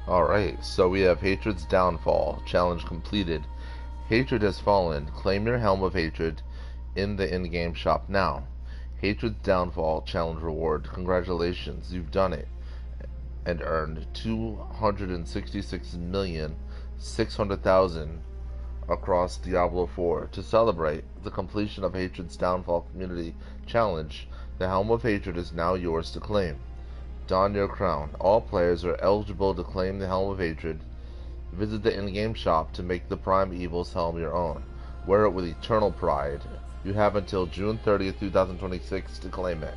Alright, so we have Hatred's Downfall. Challenge completed. Hatred has fallen. Claim your Helm of Hatred in the in-game shop now. Hatred's Downfall challenge reward. Congratulations, you've done it. And earned 266,600,000 across Diablo 4. To celebrate the completion of Hatred's Downfall Community Challenge, the Helm of Hatred is now yours to claim. Don your crown. All players are eligible to claim the Helm of Hatred. Visit the in-game shop to make the Prime Evil's helm your own. Wear it with eternal pride. You have until June 30th, 2026 to claim it.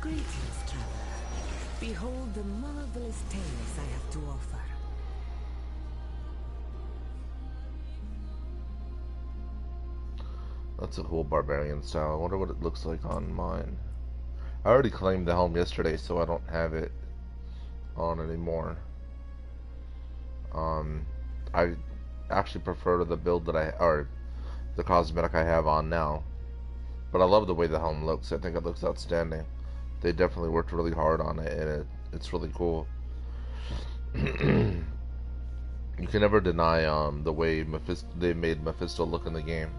Greetings, traveler. Behold the marvelous tales I have to offer. That's a cool barbarian style. I wonder what it looks like on mine. I already claimed the helm yesterday, so I don't have it on anymore. I actually prefer the build that or the cosmetic I have on now. But I love the way the helm looks. I think it looks outstanding. They definitely worked really hard on it, and it's really cool. You can never deny the way they made Mephisto look in the game.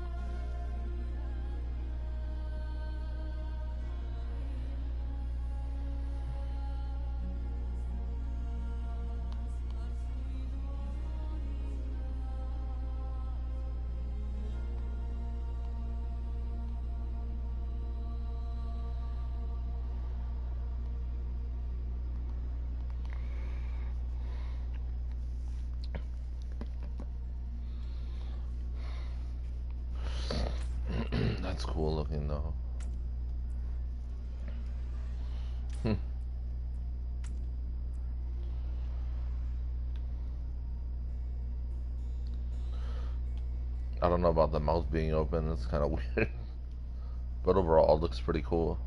That's cool looking though. I don't know about the mouth being open, it's kind of weird. But overall, it looks pretty cool.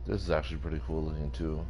This is actually pretty cool looking too.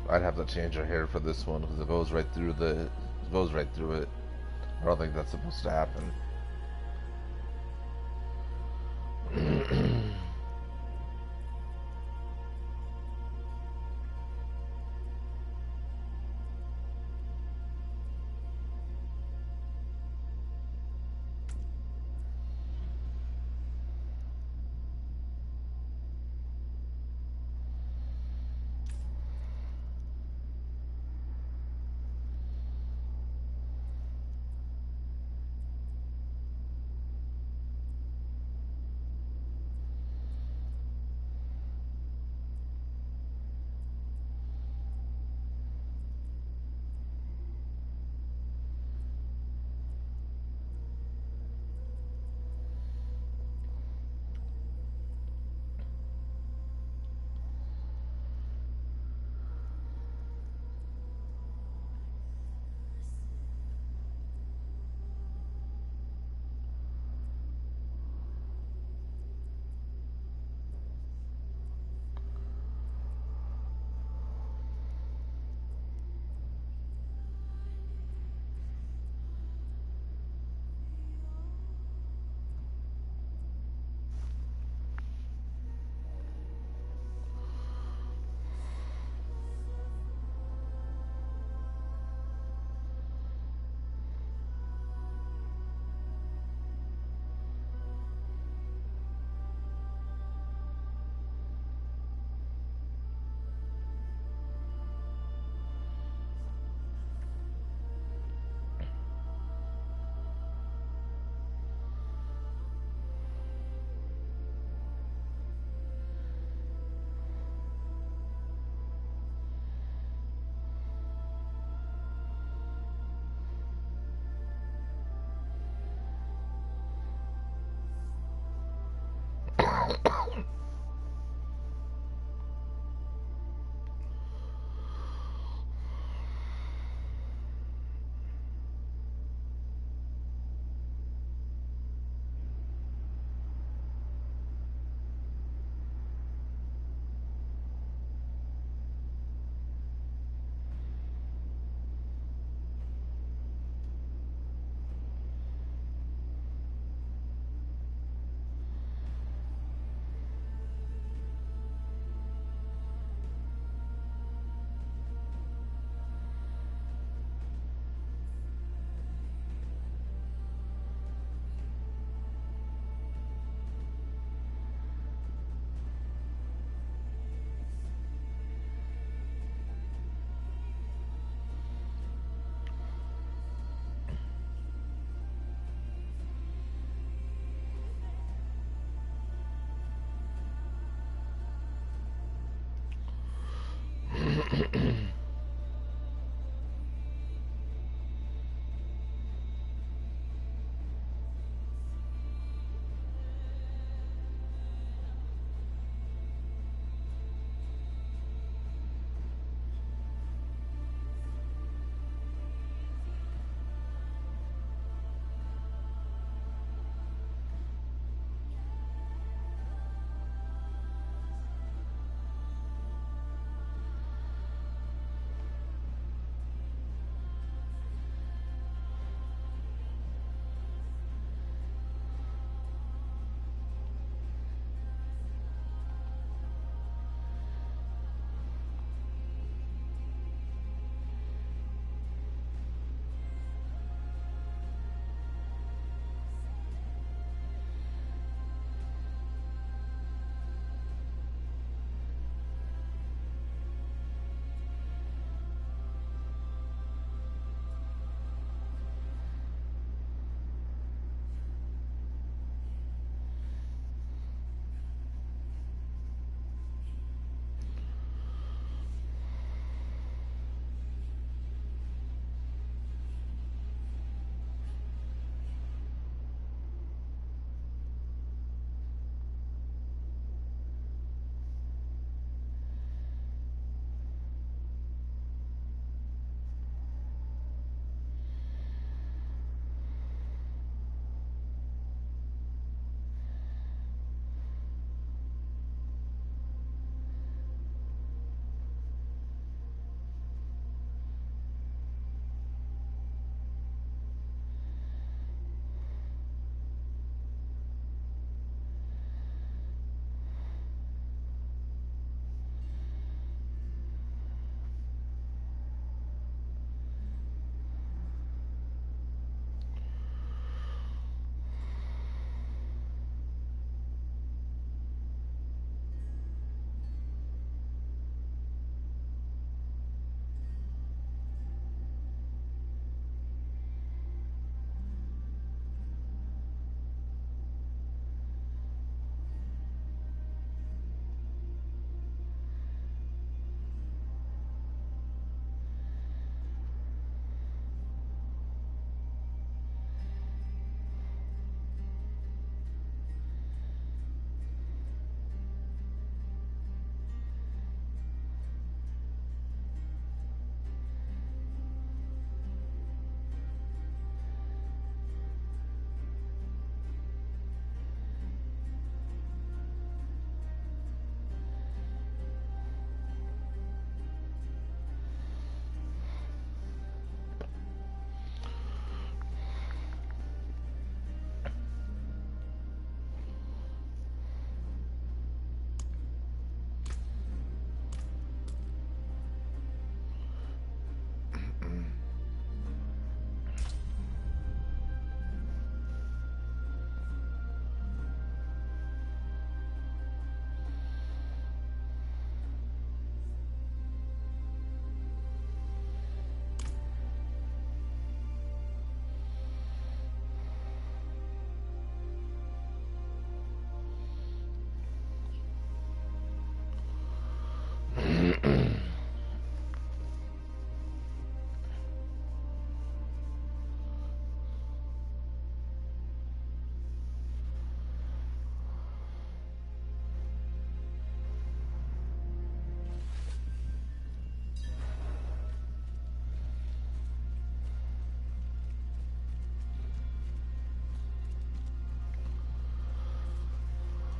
I'd have to change her hair for this one because it goes right through it. I don't think that's supposed to happen.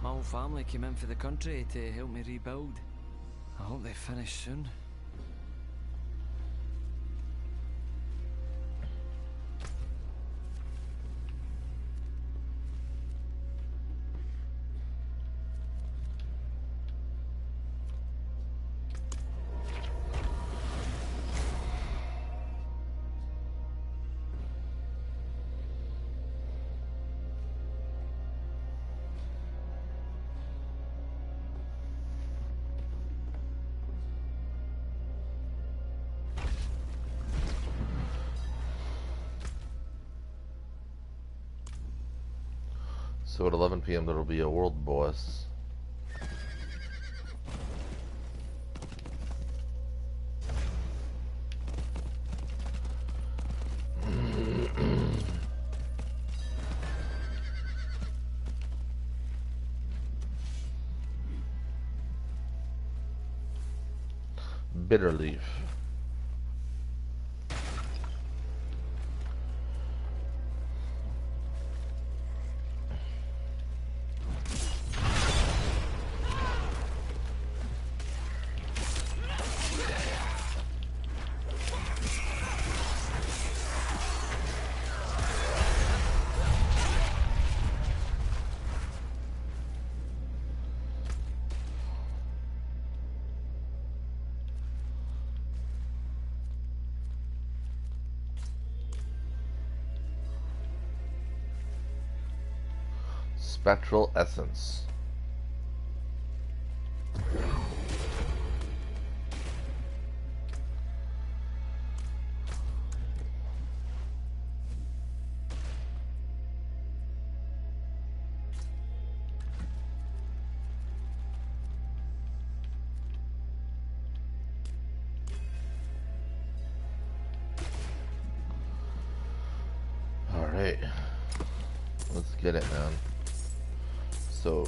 My whole family came in for the country to help me rebuild. I hope they finish soon. So at 11 p.m. there will be a world boss. Bitter leaf. Spectral essence. All right, let's get it, man. So,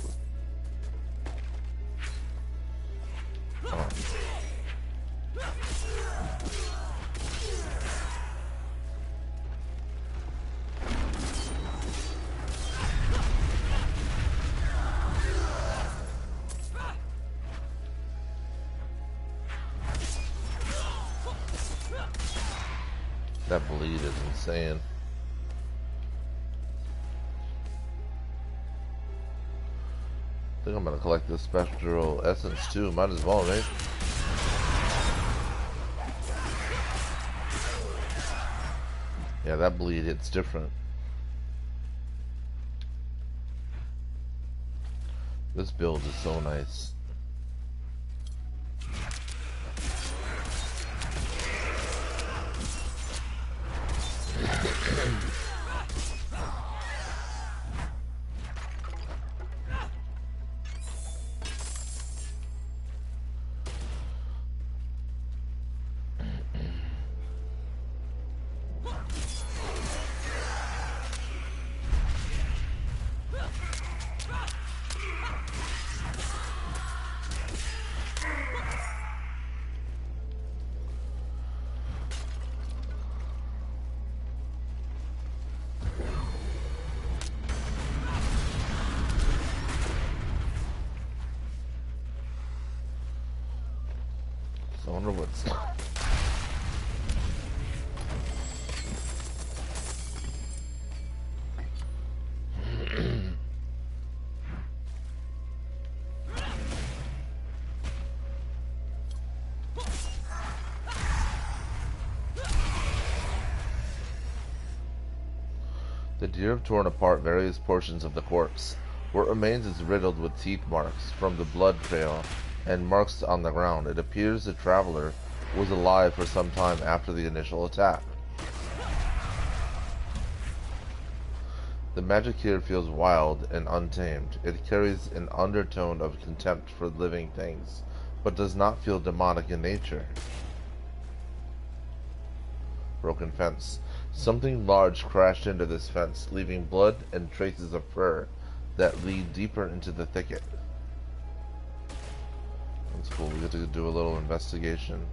that bleed is insane. I think I'm gonna collect this spectral essence too. Might as well, right? Yeah, that bleed hits different. This build is so nice. I wonder what's... The deer have torn apart various portions of the corpse. What remains is riddled with teeth marks from the blood trail and marks on the ground. It appears the traveler was alive for some time after the initial attack. The magic here feels wild and untamed. It carries an undertone of contempt for living things, but does not feel demonic in nature. Broken fence. Something large crashed into this fence, leaving blood and traces of fur that lead deeper into the thicket. That's cool. We get to do a little investigation.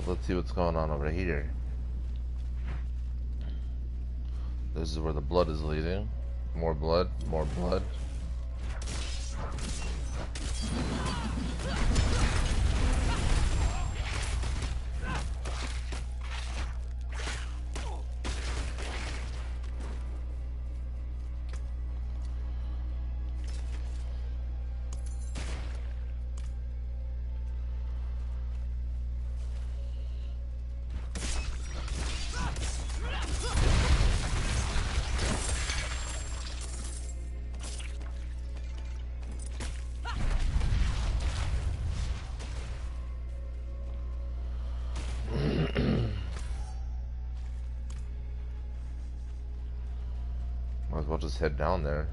Let's see what's going on over here. This is where the blood is leading. More blood, more blood. Might as well just head down there.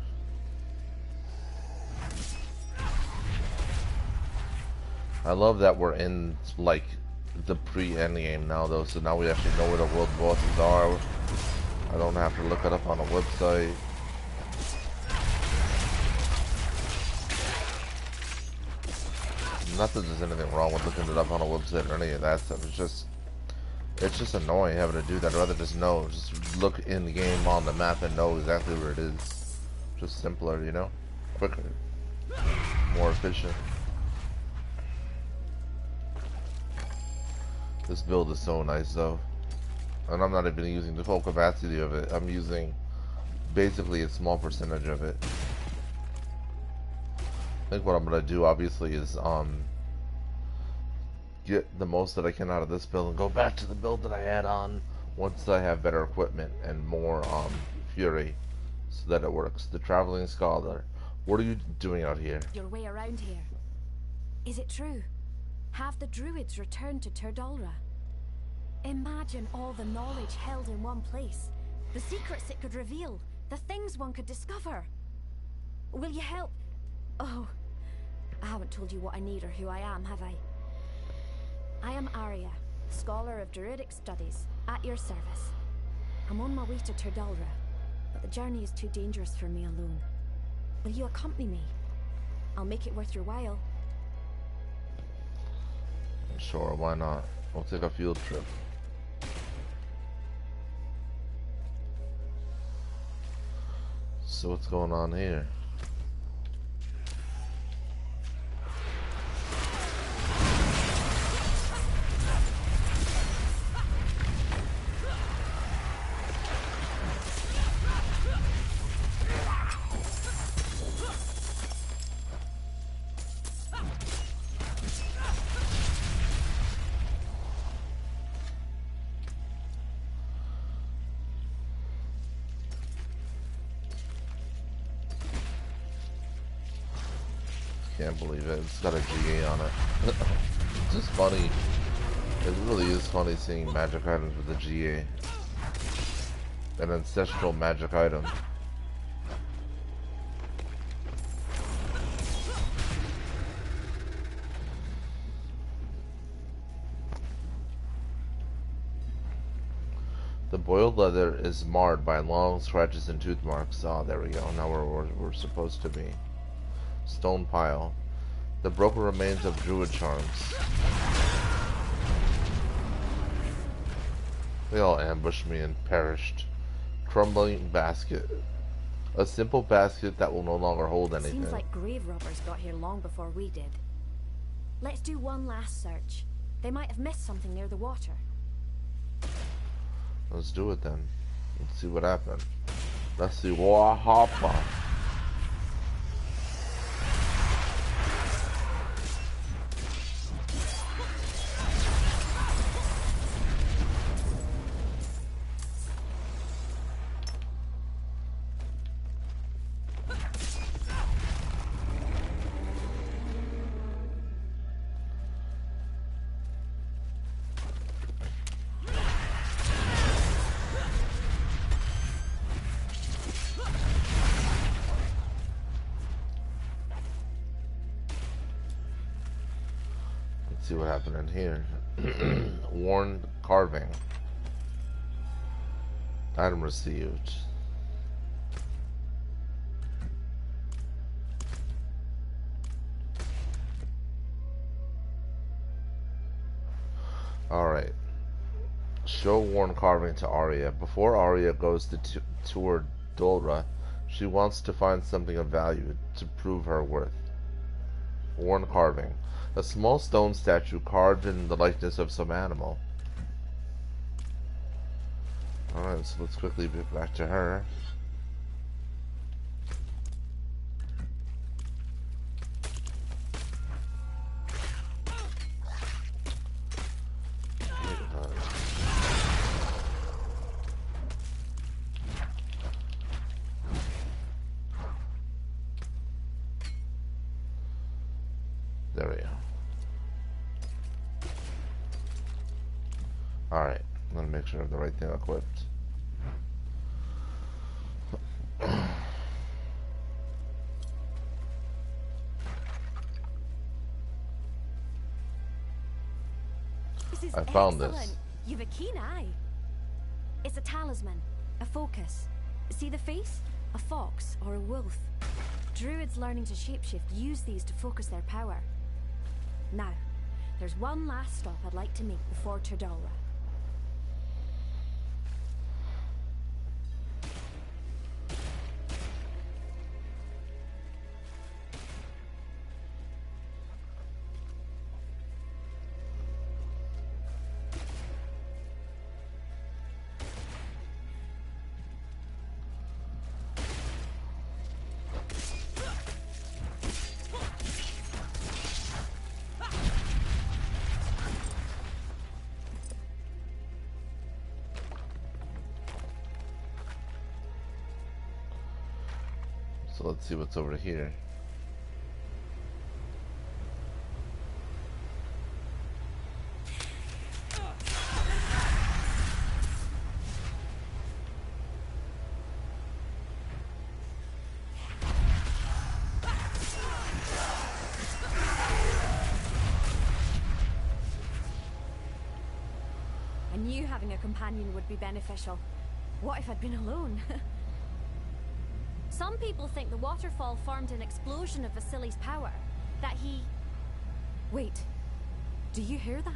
I love that we're in, like, the pre-endgame now, though, so now we actually know where the world bosses are. I don't have to look it up on a website. Not that there's anything wrong with looking it up on a website or any of that stuff. It's just annoying having to do that. I'd rather just know. Just look in the game on the map and know exactly where it is. Just simpler, you know? Quicker. More efficient. This build is so nice, though. And I'm not even using the full capacity of it. I'm using basically a small percentage of it. I think what I'm going to do, obviously, is get the most that I can out of this build and go back to the build that I had on once I have better equipment and more fury so that it works. The Traveling Scholar. What are you doing out here? Your way around here. Is it true? Have the druids returned to Turdalra? Imagine all the knowledge held in one place. The secrets it could reveal. The things one could discover. Will you help? Oh, I haven't told you what I need or who I am, have I? I am Arya, scholar of druidic studies, at your service. I'm on my way to Turdalra, but the journey is too dangerous for me alone. Will you accompany me? I'll make it worth your while. Sure, why not? We'll take a field trip. So what's going on here? Can't believe it. It's got a GA on it. It's just funny. It really is funny seeing magic items with a GA. An ancestral magic item. The boiled leather is marred by long scratches and tooth marks. Oh, there we go. Now we're supposed to be. Stone pile. The broken remains of druid charms. They all ambushed me and perished. Crumbling basket. A simple basket that will no longer hold anything. Seems like grave robbers got here long before we did. Let's do one last search. They might have missed something near the water. Let's do it then. Let's see what happened. Let's see what happened. See what happened in here. Worn carving. Item received. Alright. Show worn carving to Arya. Before Arya goes to tour Dolra, she wants to find something of value to prove her worth. Worn carving. A small stone statue carved in the likeness of some animal. Alright, so let's quickly get back to her. There we go. Alright, I'm gonna make sure I have the right thing equipped. This is I found excellent. this. You've a keen eye. It's a talisman, a focus. See the face? A fox or a wolf. Druids learning to shapeshift use these to focus their power. Now, there's one last stop I'd like to make before Turdalra. So let's see what's over here. I knew having a companion would be beneficial. What if I'd been alone? Some people think the waterfall formed an explosion of Vasily's power. That he... Wait. Do you hear that?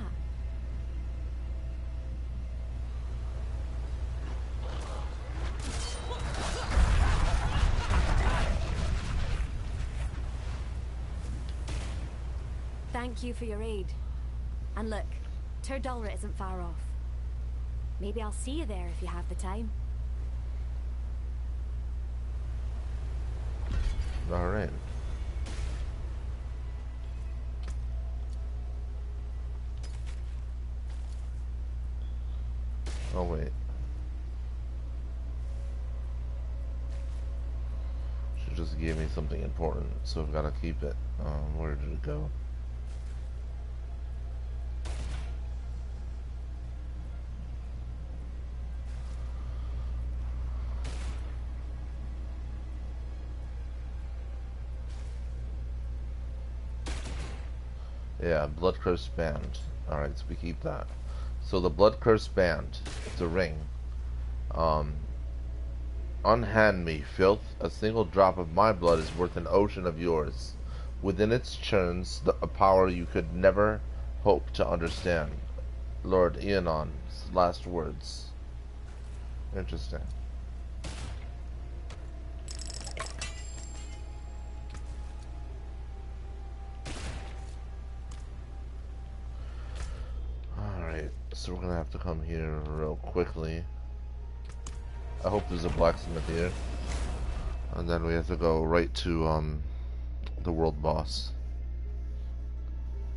Thank you for your aid. And look, Turdalra isn't far off. Maybe I'll see you there if you have the time. Alright. Oh wait. She just gave me something important, so I've got to keep it. Where did it go? Yeah, Blood Curse Band. Alright, so we keep that. So the Blood Curse Band, it's a ring. Unhand me, filth. A single drop of my blood is worth an ocean of yours. Within its churns a power you could never hope to understand. Lord Eonon's last words. Interesting. So we're gonna have to come here real quickly. I hope there's a blacksmith here. And then we have to go right to the world boss.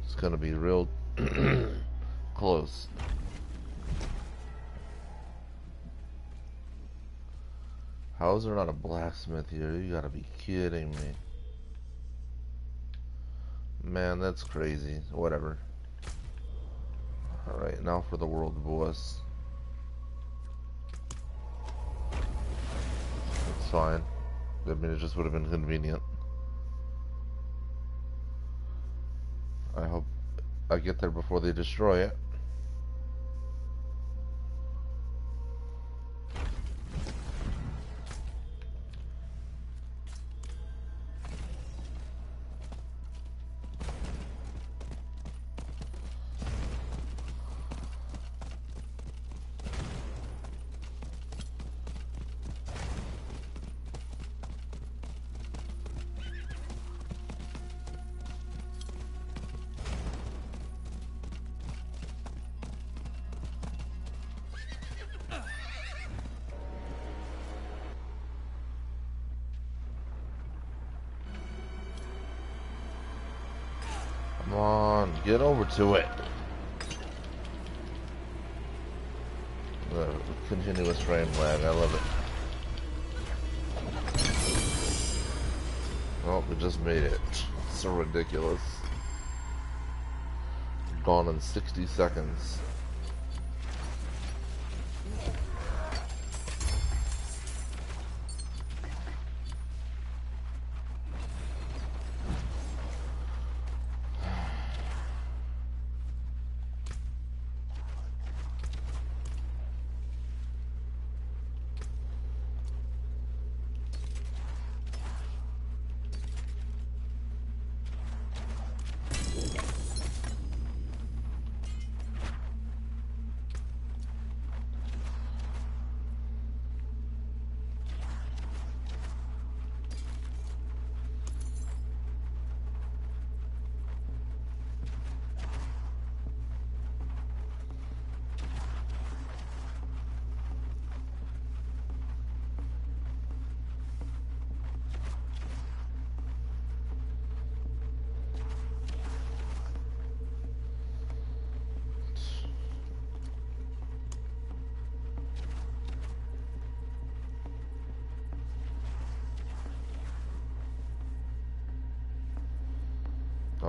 It's gonna be real close. How is there not a blacksmith here? You gotta be kidding me. Man, that's crazy. Whatever. Alright, now for the world boss. It's fine. I mean, it just would have been convenient. I hope I get there before they destroy it. Come on, get over to it. The continuous frame lag, I love it. Oh, we just made it. So ridiculous. Gone in 60 seconds.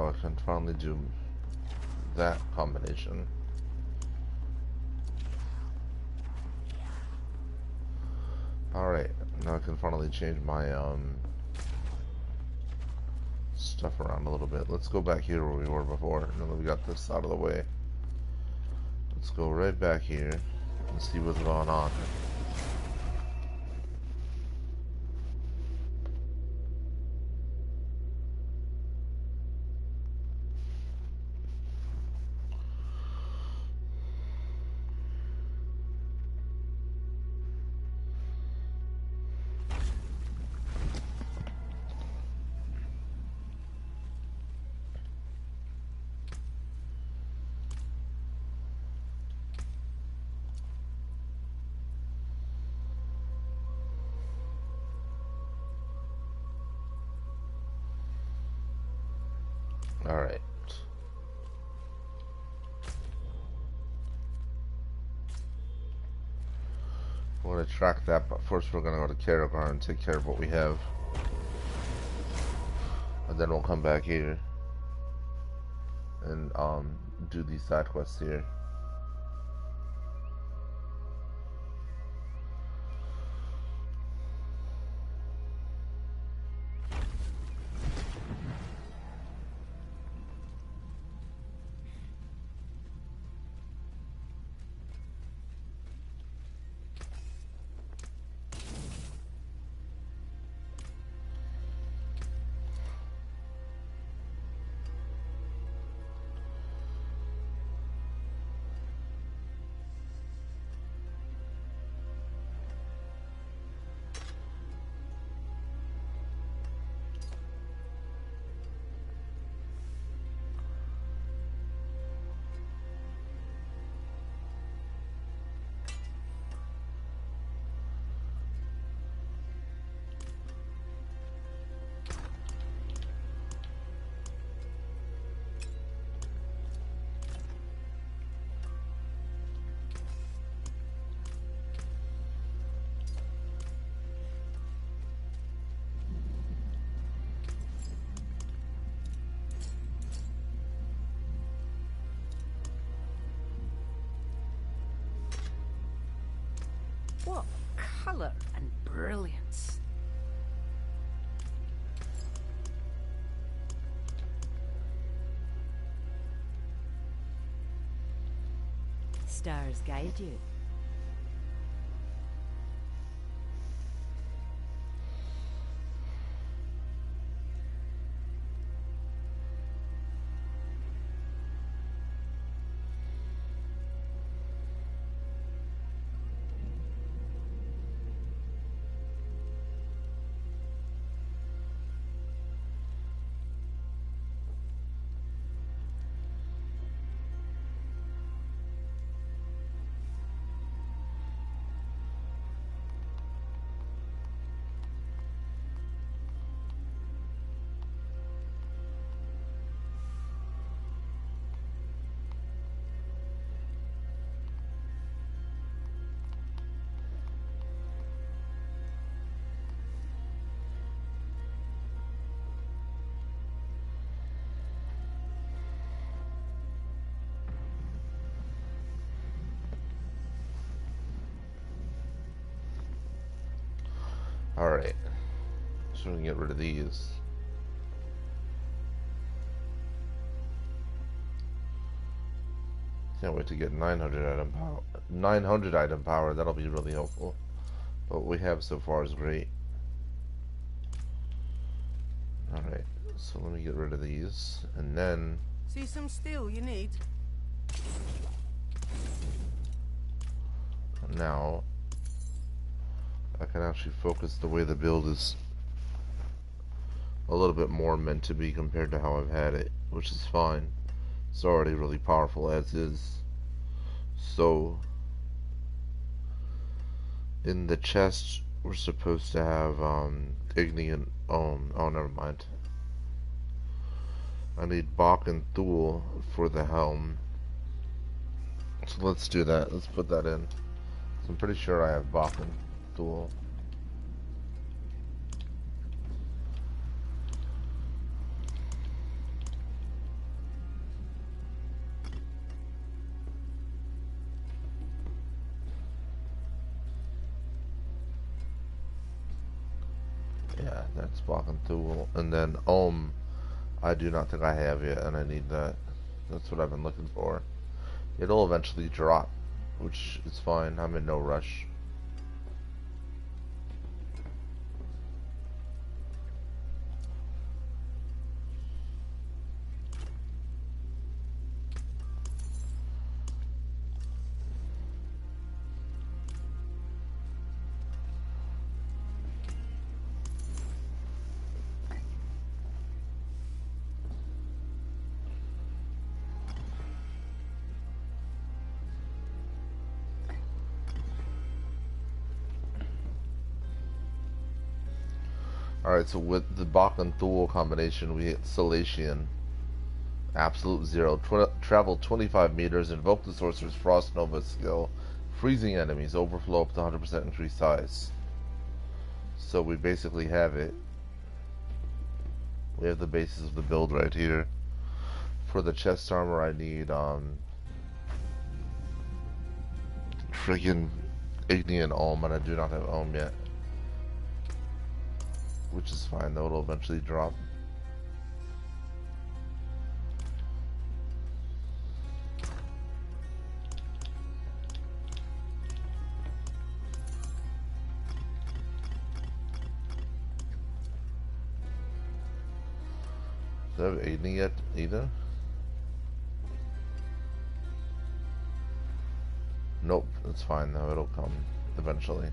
So I can finally do that combination. Alright, now I can finally change my stuff around a little bit. Let's go back here where we were before. Now that we got this out of the way, let's go right back here and see what's going on. Alright. We're going to track that, but first we're going to go to Karagar and take care of what we have. And then we'll come back here and do these side quests here. What colour and brilliance. Stars guide you. Alright, so we can get rid of these. Can't wait to get 900 item power. 900 item power, that'll be really helpful. But what we have so far is great. Alright, so let me get rid of these, and then... See some steel you need? Now, I can actually focus the way the build is a little bit more meant to be compared to how I've had it, which is fine. It's already really powerful as is. So, in the chest, we're supposed to have Igniant. Oh, never mind. I need Bach and Thule for the helm. So let's do that. Let's put that in. So I'm pretty sure I have Bach and Thule. Yeah, that's blocking through. And then I do not think I have yet, and I need that. That's what I've been looking for. It'll eventually drop, which is fine. I'm in no rush. Alright, so with the Bach and Thule combination, we hit Salation. Absolute zero. Travel 25 meters. Invoke the Sorcerer's Frost Nova skill. Freezing enemies. Overflow up to 100% increased size. So we basically have it. We have the basis of the build right here. For the chest armor, I need friggin' Igni and Ohm, and I do not have Ohm yet. Which is fine, though it'll eventually drop. Do I have Igni yet either? Nope, that's fine though, it'll come eventually.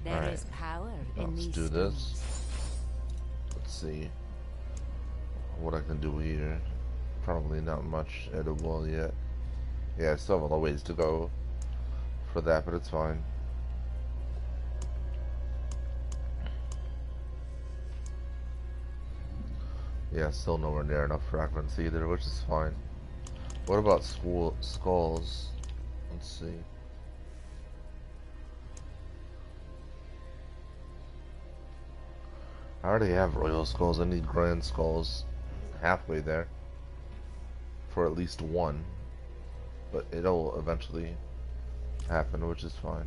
There is power in Let's these do stones. this. Let's see what I can do here. Probably not much edible yet. Yeah, I still have a little ways to go for that, but it's fine. Yeah, still nowhere near enough fragments either, which is fine. What about skulls? Let's see. I already have royal skulls. I need grand skulls halfway there for at least one, but it'll eventually happen, which is fine.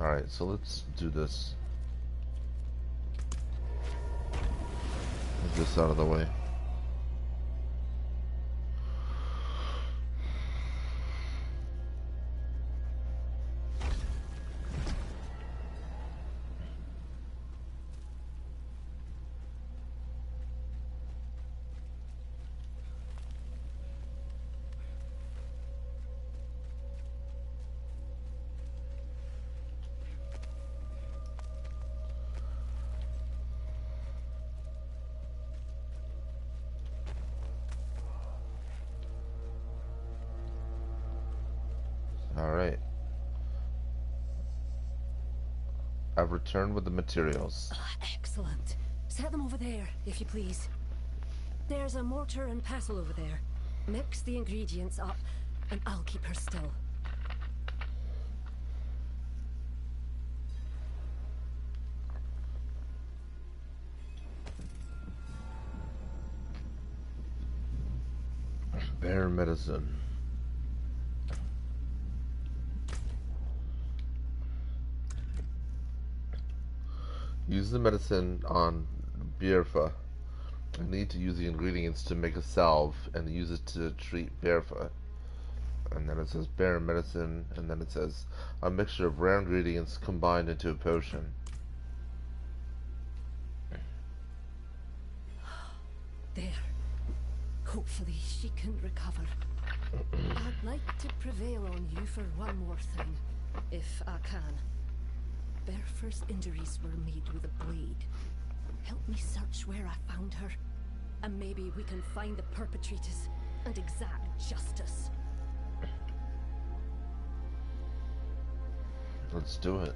Alright, so let's do this. Get this out of the way. Alright. I've returned with the materials. Excellent. Set them over there, if you please. There's a mortar and pestle over there. Mix the ingredients up, and I'll keep her still. Bear medicine. Use the medicine on Bierfa. I need to use the ingredients to make a salve and use it to treat Bierfa. And then it says bear medicine, and then it says a mixture of rare ingredients combined into a potion. There. Hopefully she can recover. I'd like to prevail on you for one more thing, if I can. Bertha's injuries were made with a blade. Help me search where I found her, and maybe we can find the perpetrators and exact justice. Let's do it.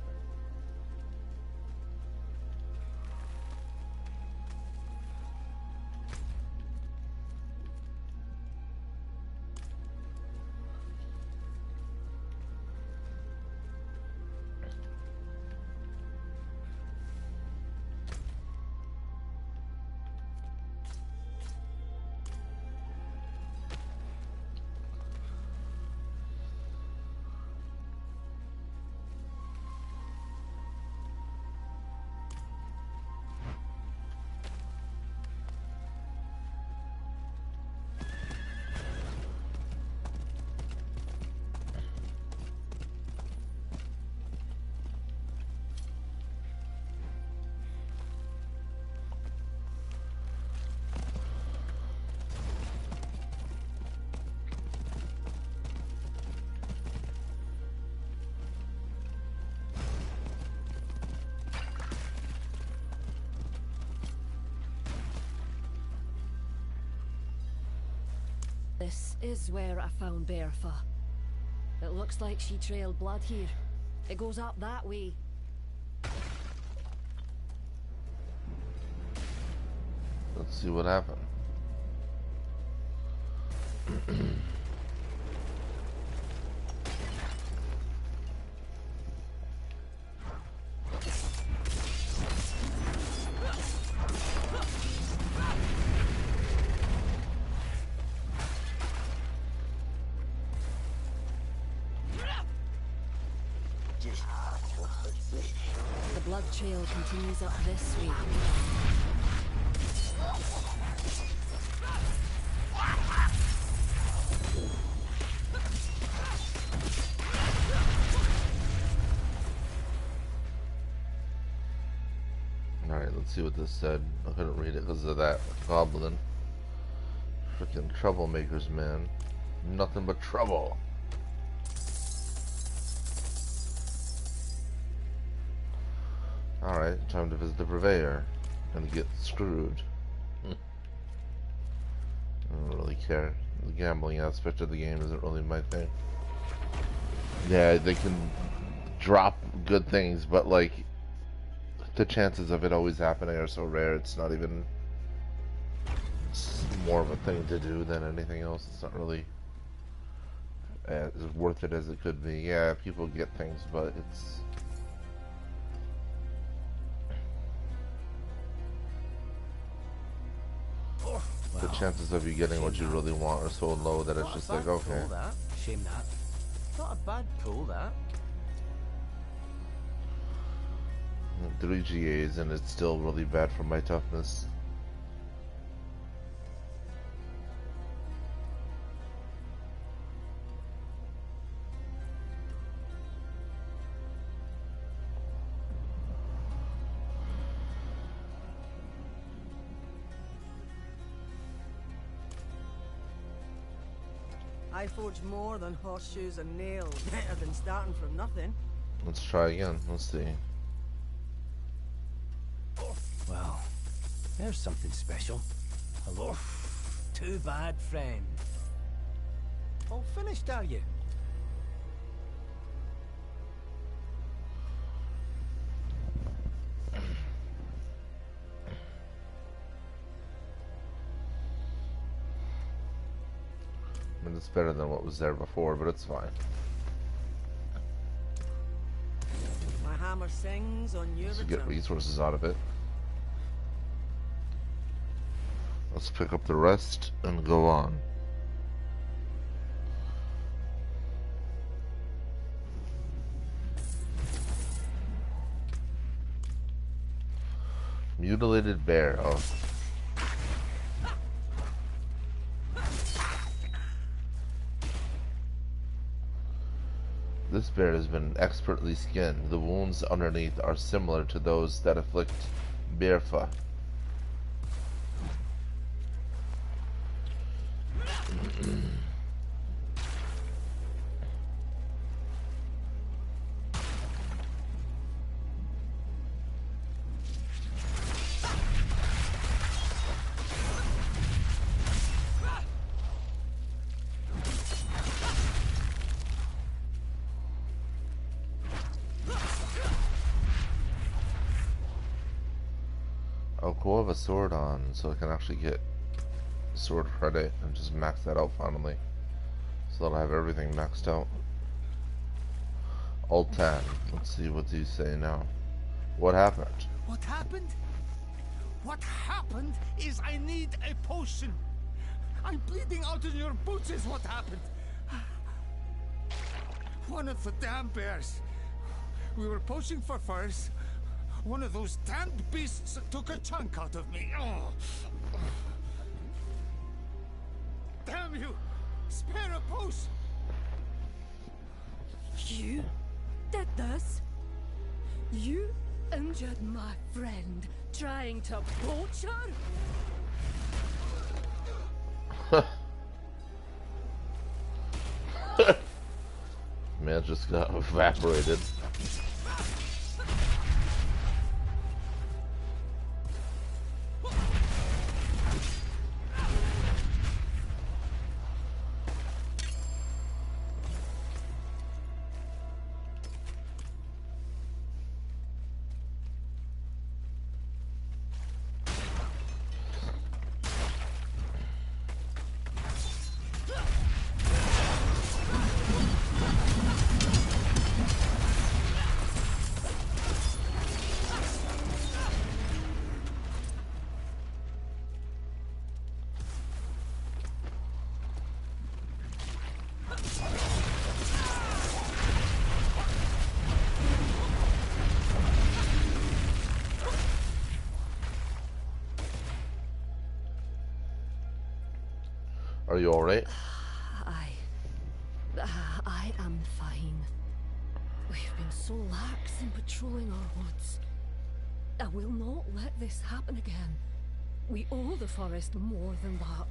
This is where I found Bertha. It looks like she trailed blood here. It goes up that way. Let's see what happened. The blood trail continues up this way. Alright, let's see what this said. I couldn't read it because of that goblin. Freaking troublemakers, man. Nothing but trouble. Alright, time to visit the purveyor and get screwed. I don't really care. The gambling aspect of the game isn't really my thing. Yeah, they can drop good things, but like the chances of it always happening are so rare, it's not even, it's more of a thing to do than anything else. It's not really as worth it as it could be. Yeah, people get things, but it's the chances of you getting what you really want are so low that it's just like, okay. Shame that. Not a bad pull, that. 3 GAs and it's still really bad for my toughness. I forge more than horseshoes and nails. Better than starting from nothing. Let's try again. Let's see. Well, there's something special. Hello. Too bad, friend. All finished, are you? I mean, it's better than what was there before, but it's fine. My hammer sings on your To get return. resources out of it. Let's pick up the rest and go on. Mutilated bear. Oh. This bear has been expertly skinned. The wounds underneath are similar to those that afflict Bearfa. Oh, cool, I have a sword on, so I can actually get sword credit and just max that out finally. So that I have everything maxed out. Alt 10. Let's see what these say now. What happened? What happened? What happened is I need a potion. I'm bleeding out in your boots is what happened. One of the damn bears. We were poaching for furs. One of those damned beasts took a chunk out of me. Oh. Damn you! Spare a potion! You did this? You injured my friend trying to poach her? Man just got evaporated. Are you alright? I am fine. We've been so lax in patrolling our woods. I will not let this happen again. We owe the forest more than that.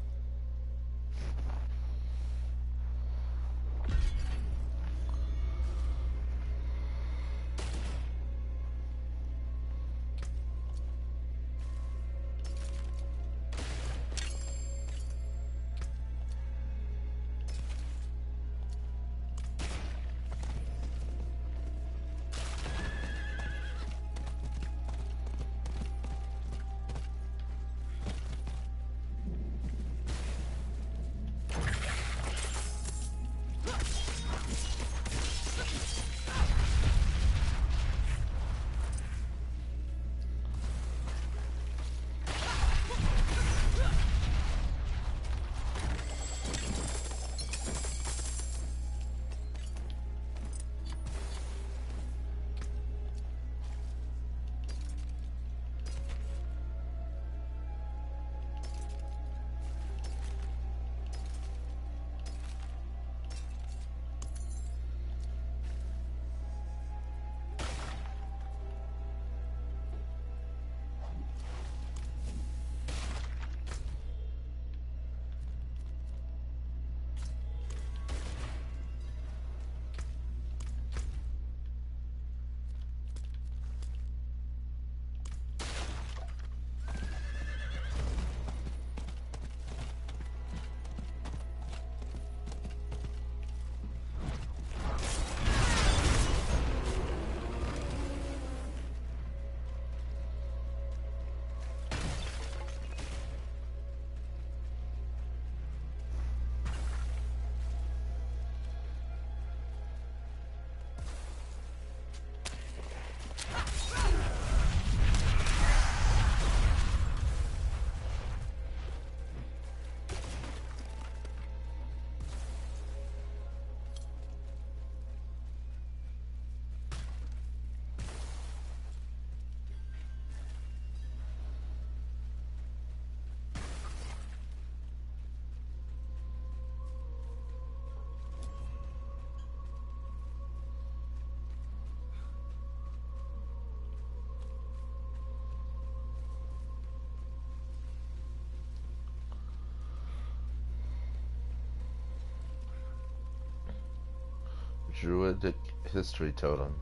Druidic History Totem.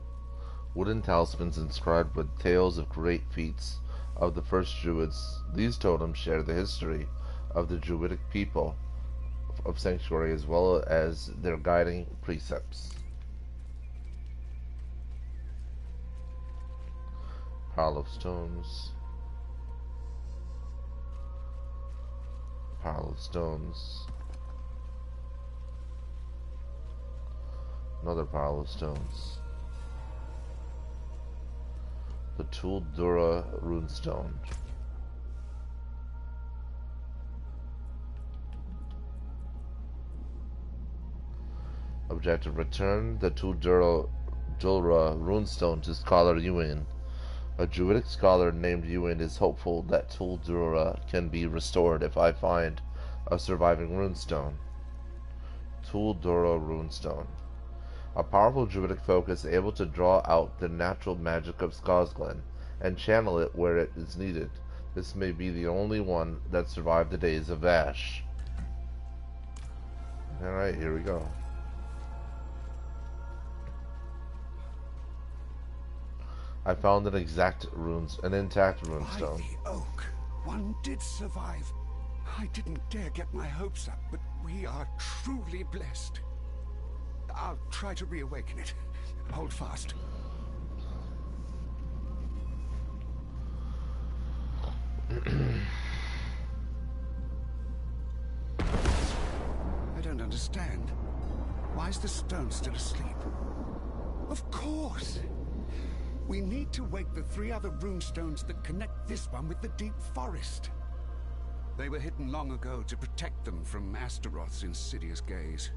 Wooden talismans inscribed with tales of great feats of the first Druids. These totems share the history of the Druidic people of Sanctuary as well as their guiding precepts. Pile of stones. Pile of stones. Another pile of stones. The Tuldura Runestone. Objective: return the Tuldura Runestone to Scholar Ewan. A Druidic scholar named Ewan is hopeful that Tuldura can be restored if I find a surviving runestone. Tuldura Runestone. A powerful Druidic focus able to draw out the natural magic of Skosglen and channel it where it is needed. This may be the only one that survived the days of Ash. Alright, here we go. I found an intact runestone. By the oak, one did survive. I didn't dare get my hopes up, but we are truly blessed. I'll try to reawaken it. Hold fast. I don't understand. Why is the stone still asleep? Of course! We need to wake the 3 other runestones that connect this one with the deep forest. They were hidden long ago to protect them from Astaroth's insidious gaze.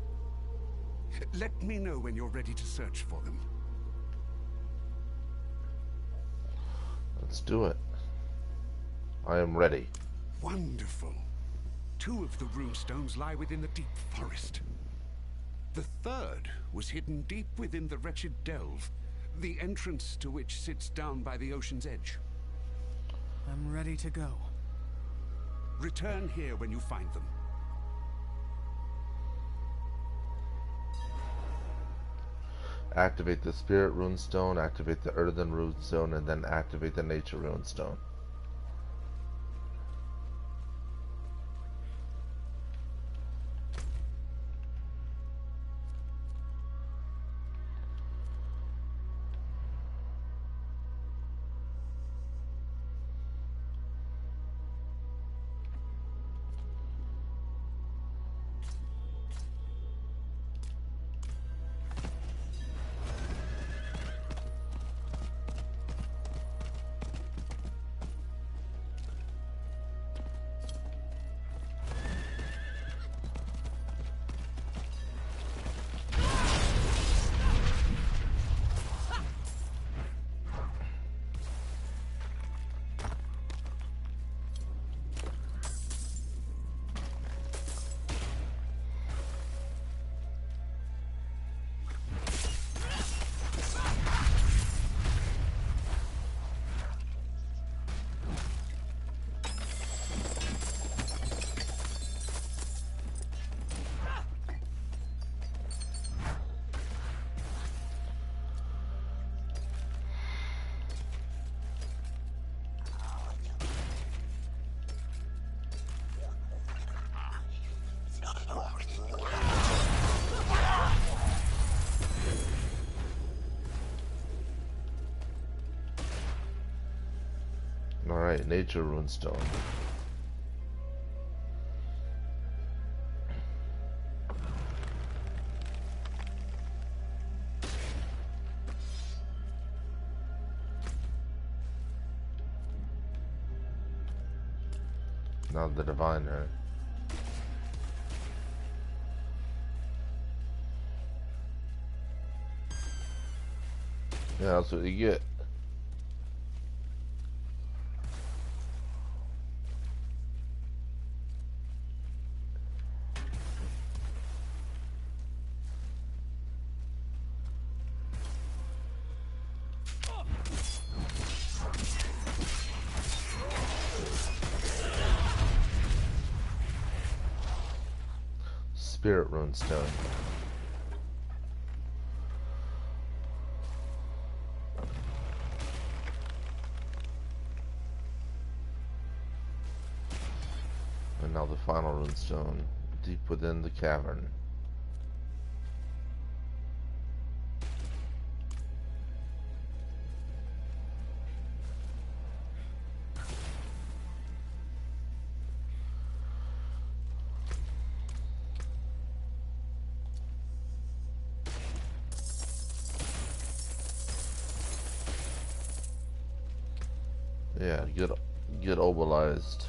Let me know when you're ready to search for them. Let's do it. I am ready. Wonderful. 2 of the runestones lie within the deep forest. The 3rd was hidden deep within the wretched delve, the entrance to which sits down by the ocean's edge. I'm ready to go. Return here when you find them. Activate the Spirit Runestone, activate the Earthen Runestone, and then activate the Nature Runestone. Alright, Nature Runestone. Now the Diviner. Yeah, that's what you get. Spirit Runestone. And now the final runestone, deep within the cavern. Yeah, get obalized.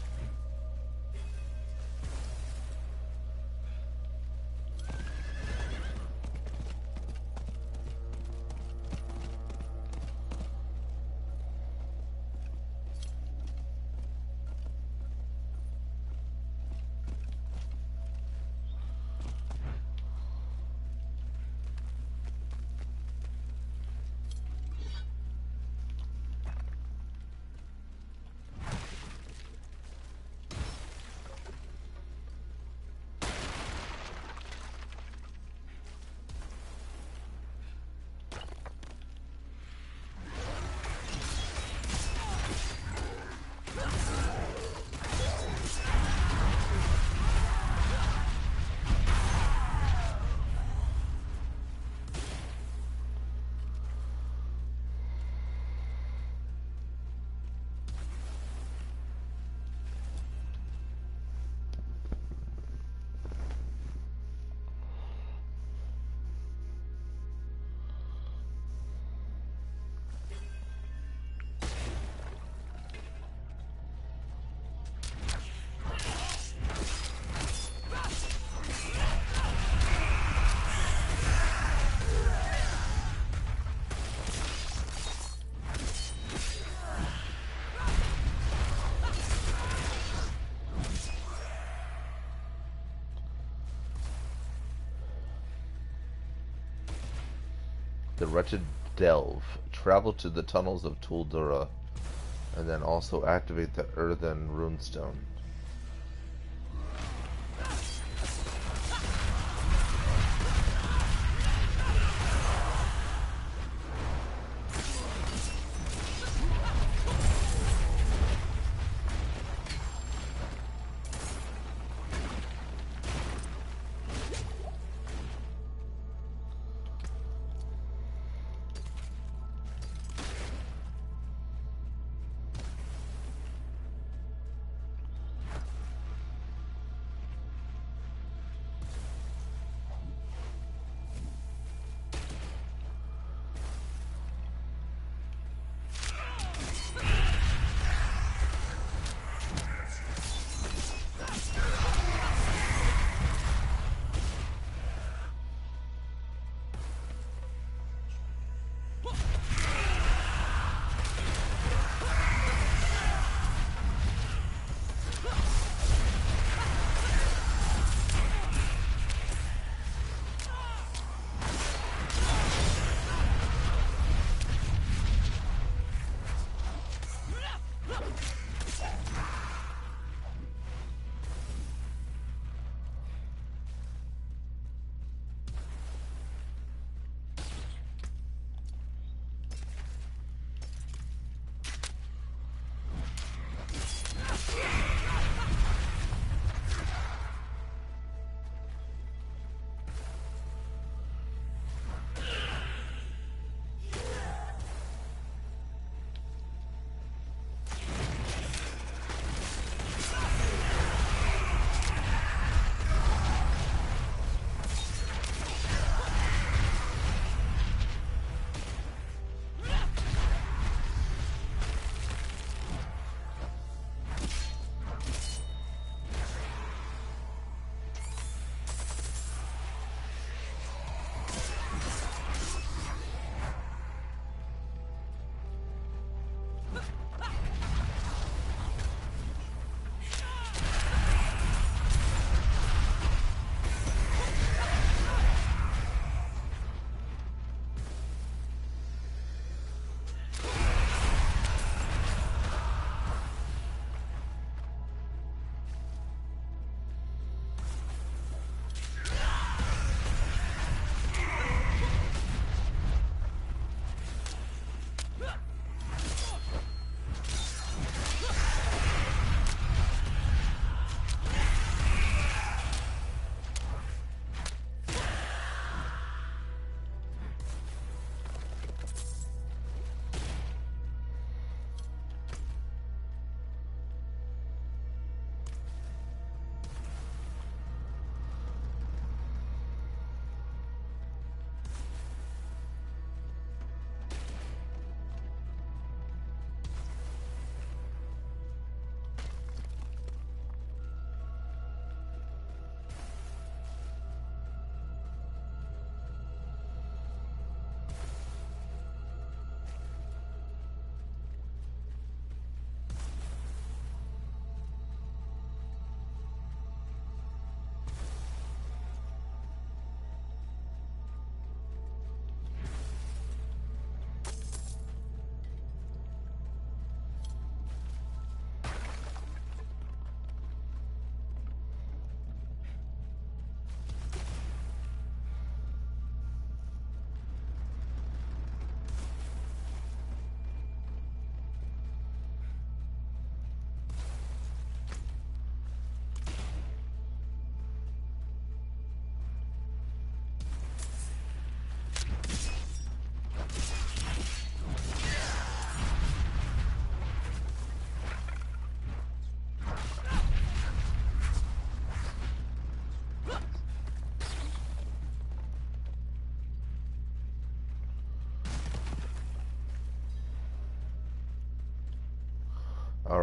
The wretched delve. Travel to the tunnels of Tuldura, and then also activate the earthen runestone.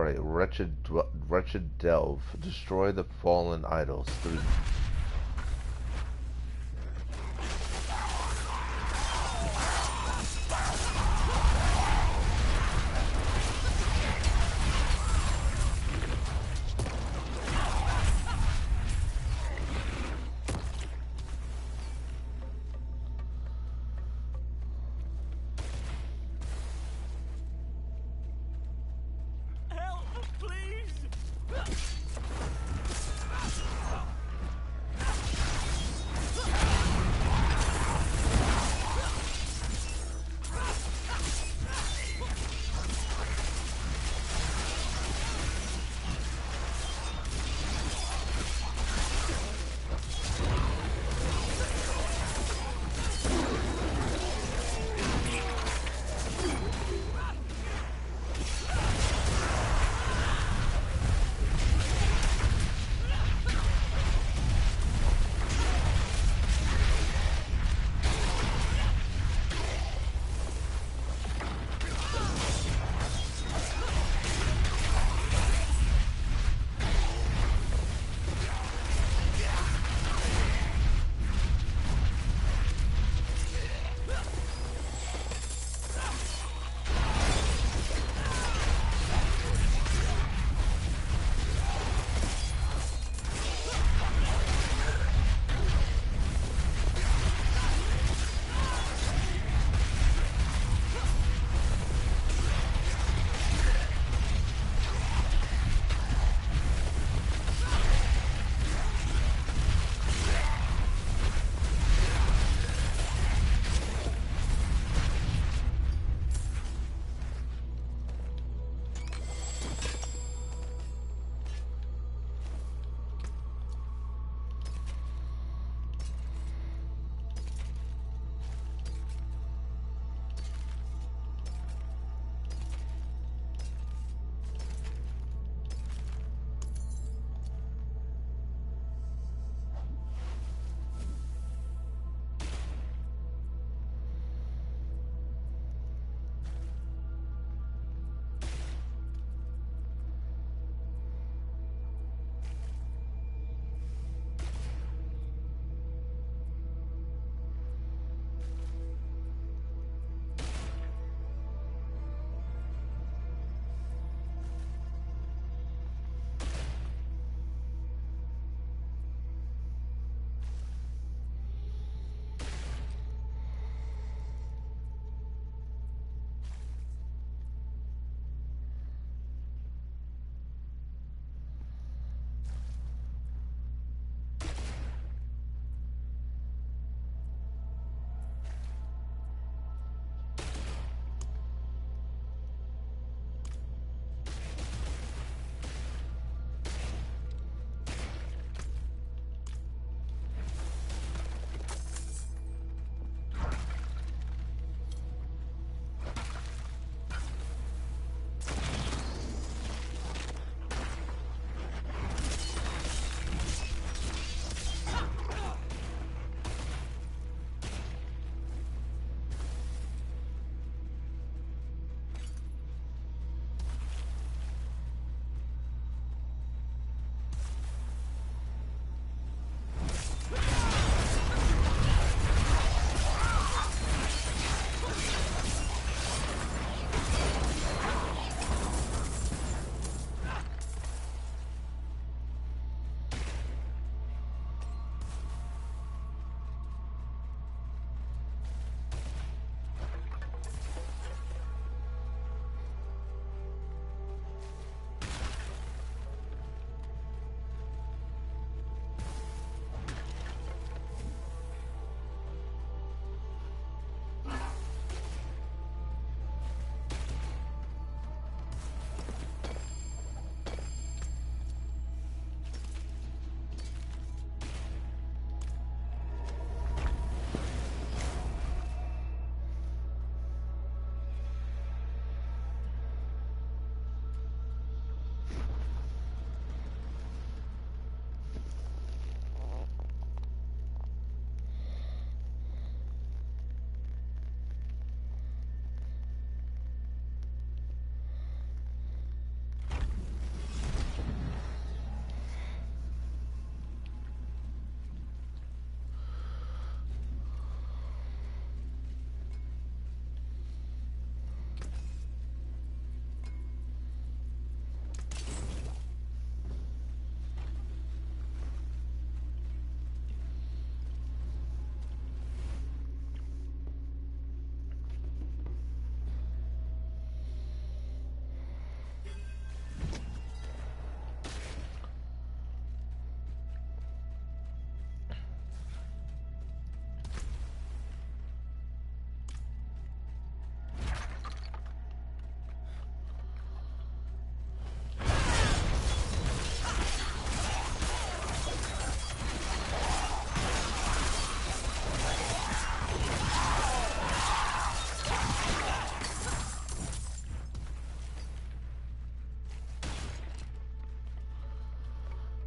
Alright, Wretched Delve. Destroy the fallen idols. 3.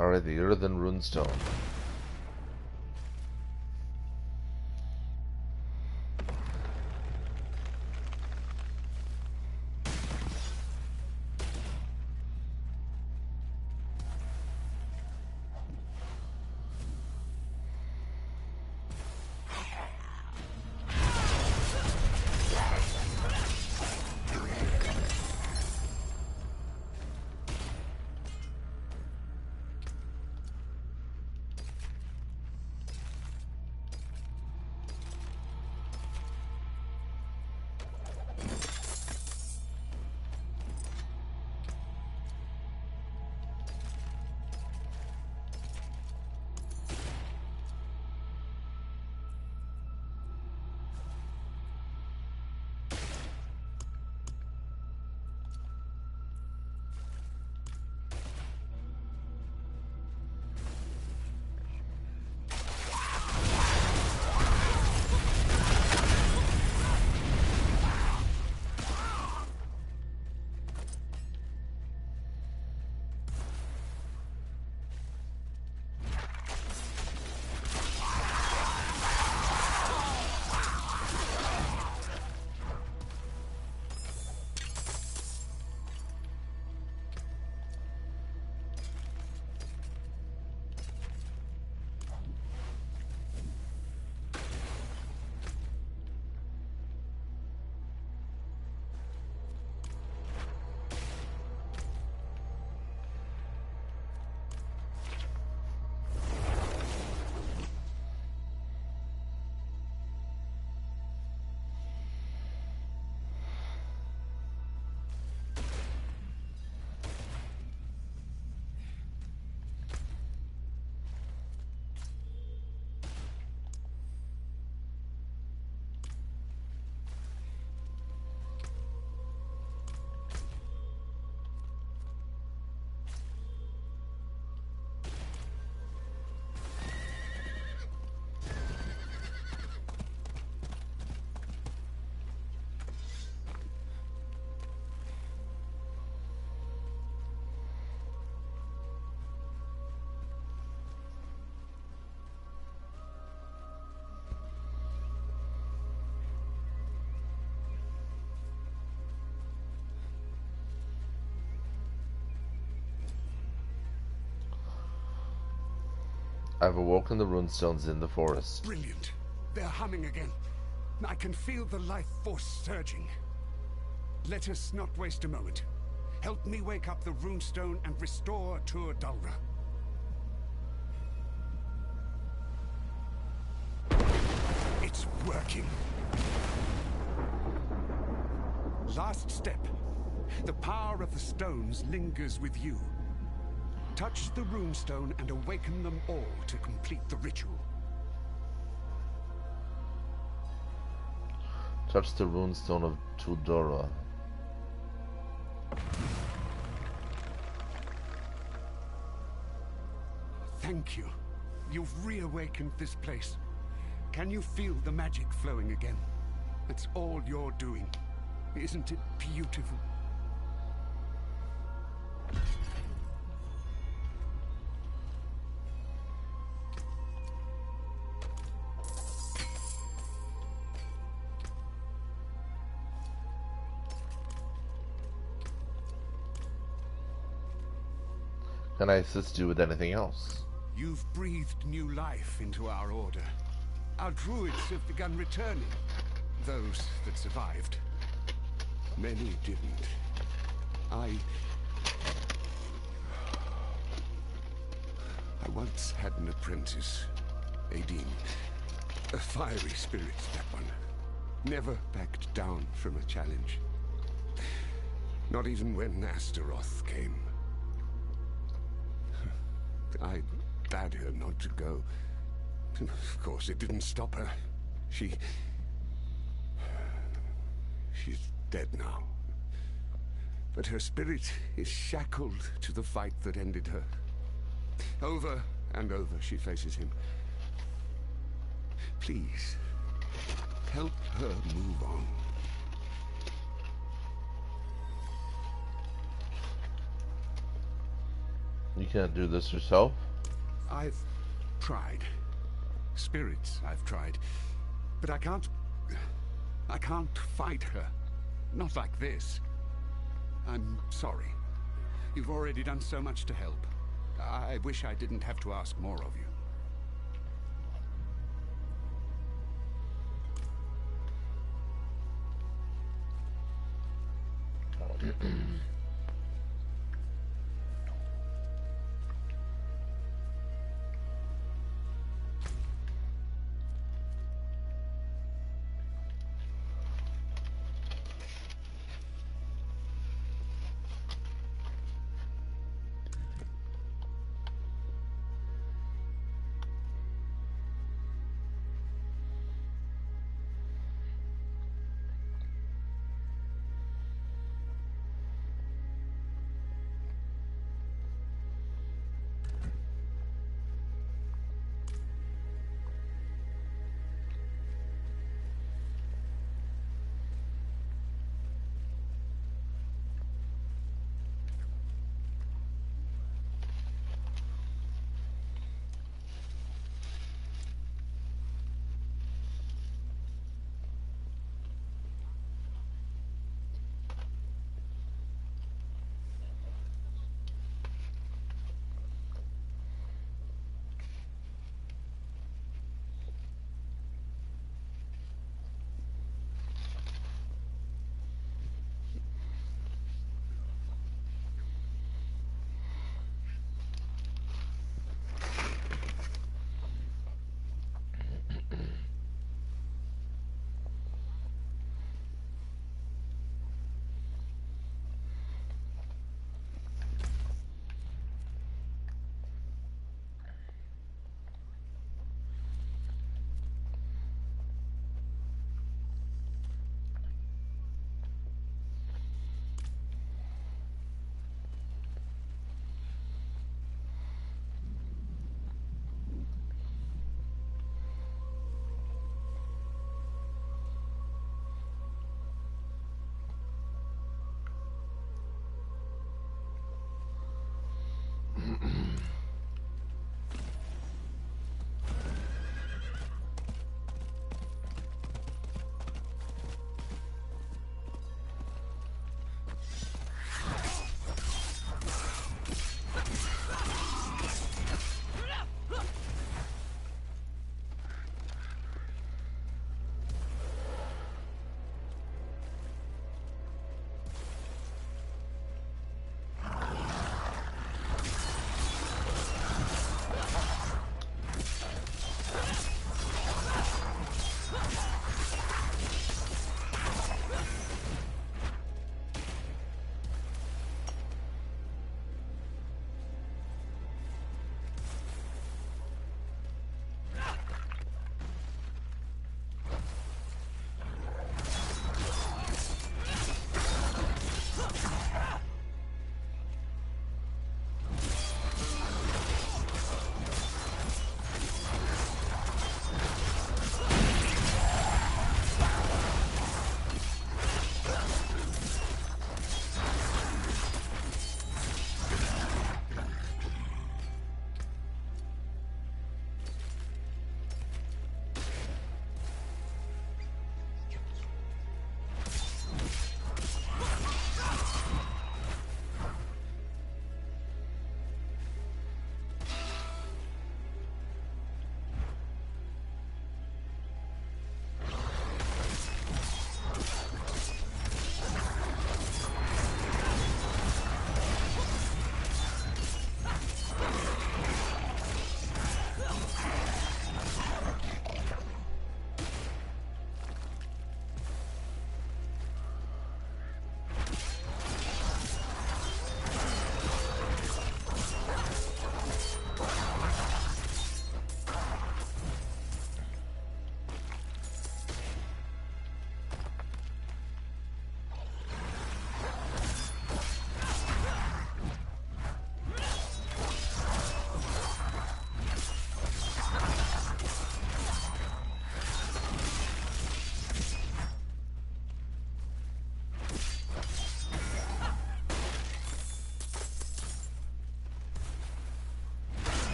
Alright, the Earthen Runestone. I've awoken the runestones in the forest. Brilliant. They're humming again. I can feel the life force surging. Let us not waste a moment. Help me wake up the runestone and restore Tur Dulra. It's working. Last step. The power of the stones lingers with you. Touch the runestone and awaken them all to complete the ritual. Touch the runestone of Tudora. Thank you. You've reawakened this place. Can you feel the magic flowing again? That's all you're doing. Isn't it beautiful? Can I assist you with anything else? You've breathed new life into our order. Our druids have begun returning. Those that survived. Many didn't. I once had an apprentice, Aideen. A fiery spirit, that one. Never backed down from a challenge. Not even when Astaroth came. I bade her not to go. Of course, it didn't stop her. She's dead now. But her spirit is shackled to the fight that ended her. Over and over she faces him. Please, help her move on. You can't do this yourself? I've tried. Spirits, I've tried. But I can't fight her. Not like this. I'm sorry. You've already done so much to help. I wish I didn't have to ask more of you.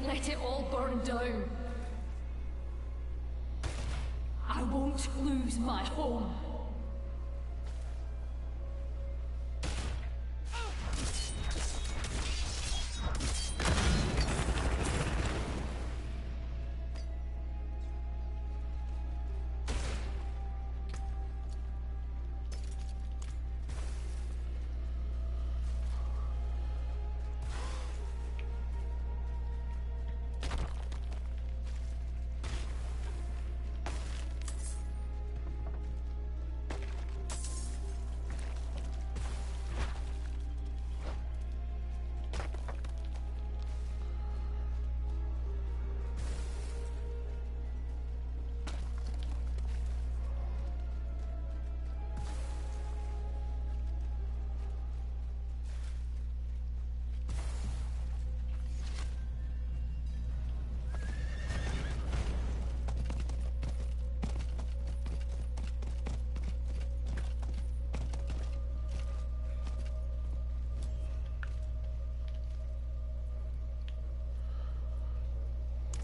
let it all burn down. I won't lose my home.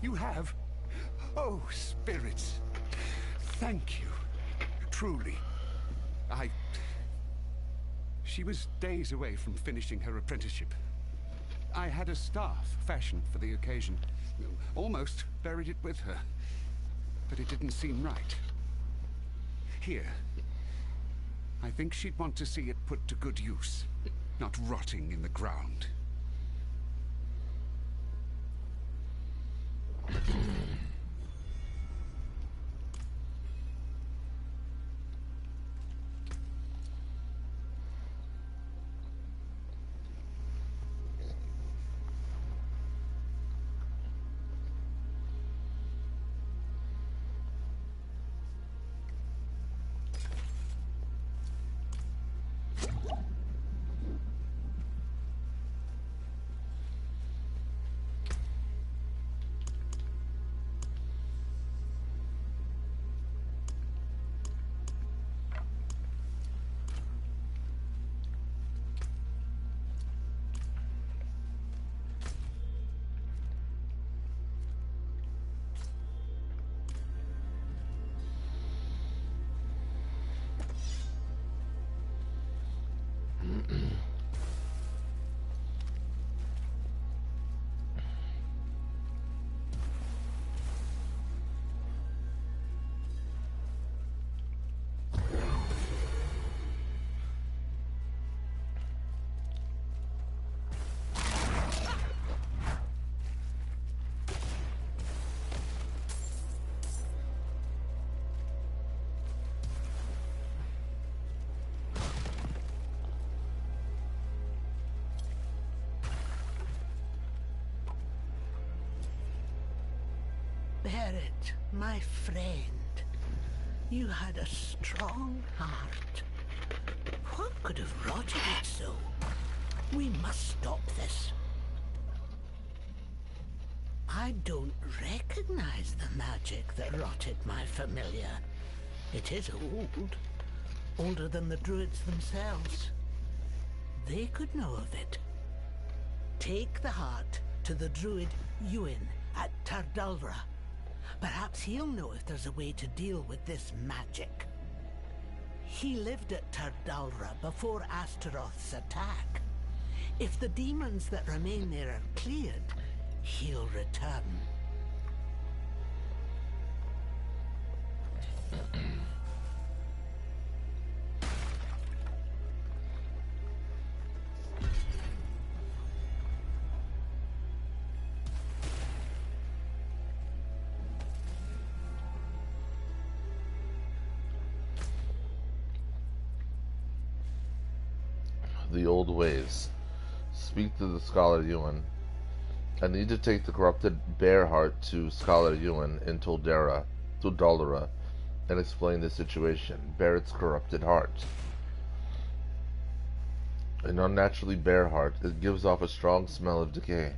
You have? Oh, spirits. Thank you. Truly. She was days away from finishing her apprenticeship. I had a staff fashioned for the occasion. Almost buried it with her. But it didn't seem right. Here. I think she'd want to see it put to good use, not rotting in the ground. Barrett, my friend, you had a strong heart. What could have rotted it so? We must stop this. I don't recognize the magic that rotted my familiar. It is old, older than the druids themselves. They could know of it. Take the heart to the druid Ewan at Tardalra. Perhaps he'll know if there's a way to deal with this magic. He lived at Tardalra before Astaroth's attack. If the demons that remain there are cleared, he'll return. The old ways. Speak to the Scholar Ewan. I need to take the corrupted bear heart to Scholar Ewan in Tuldara, and explain the situation. Barrett's corrupted heart. An unnaturally bare heart. It gives off a strong smell of decay.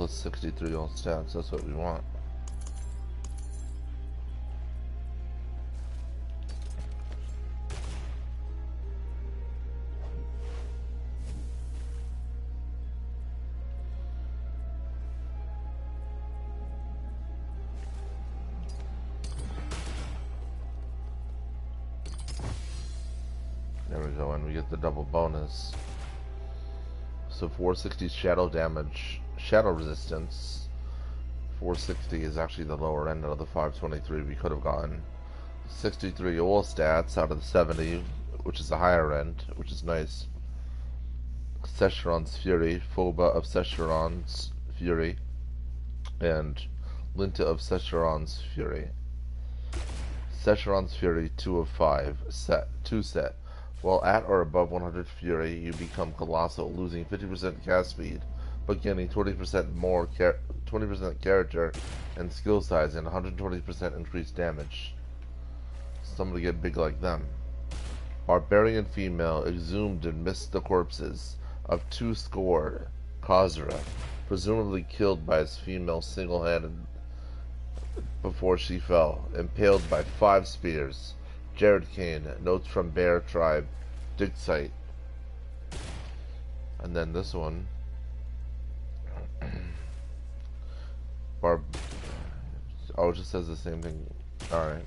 plus 63 all stats. That's what we want. There we go, and we get the double bonus. So 460 shadow damage, shadow resistance. 460 is actually the lower end of the 523 we could have gotten. 63 all stats out of the 70, which is the higher end, which is nice. Sescheron's Fury, Phoba of Sescheron's Fury, and Linta of Sescheron's Fury. Sescheron's Fury, 2 of 5, two set. While at or above 100 Fury, you become colossal, losing 50% cast speed, but gaining 20% more 20% character and skill size and 120% increased damage. Somebody get big like them. Barbarian female exhumed amidst the corpses of 2 score Khazra, presumably killed by his female single-handed before she fell, impaled by 5 spears. Jared Kane, notes from Bear Tribe, dig site. And then this one, Barb. Oh, it just says the same thing. Alright.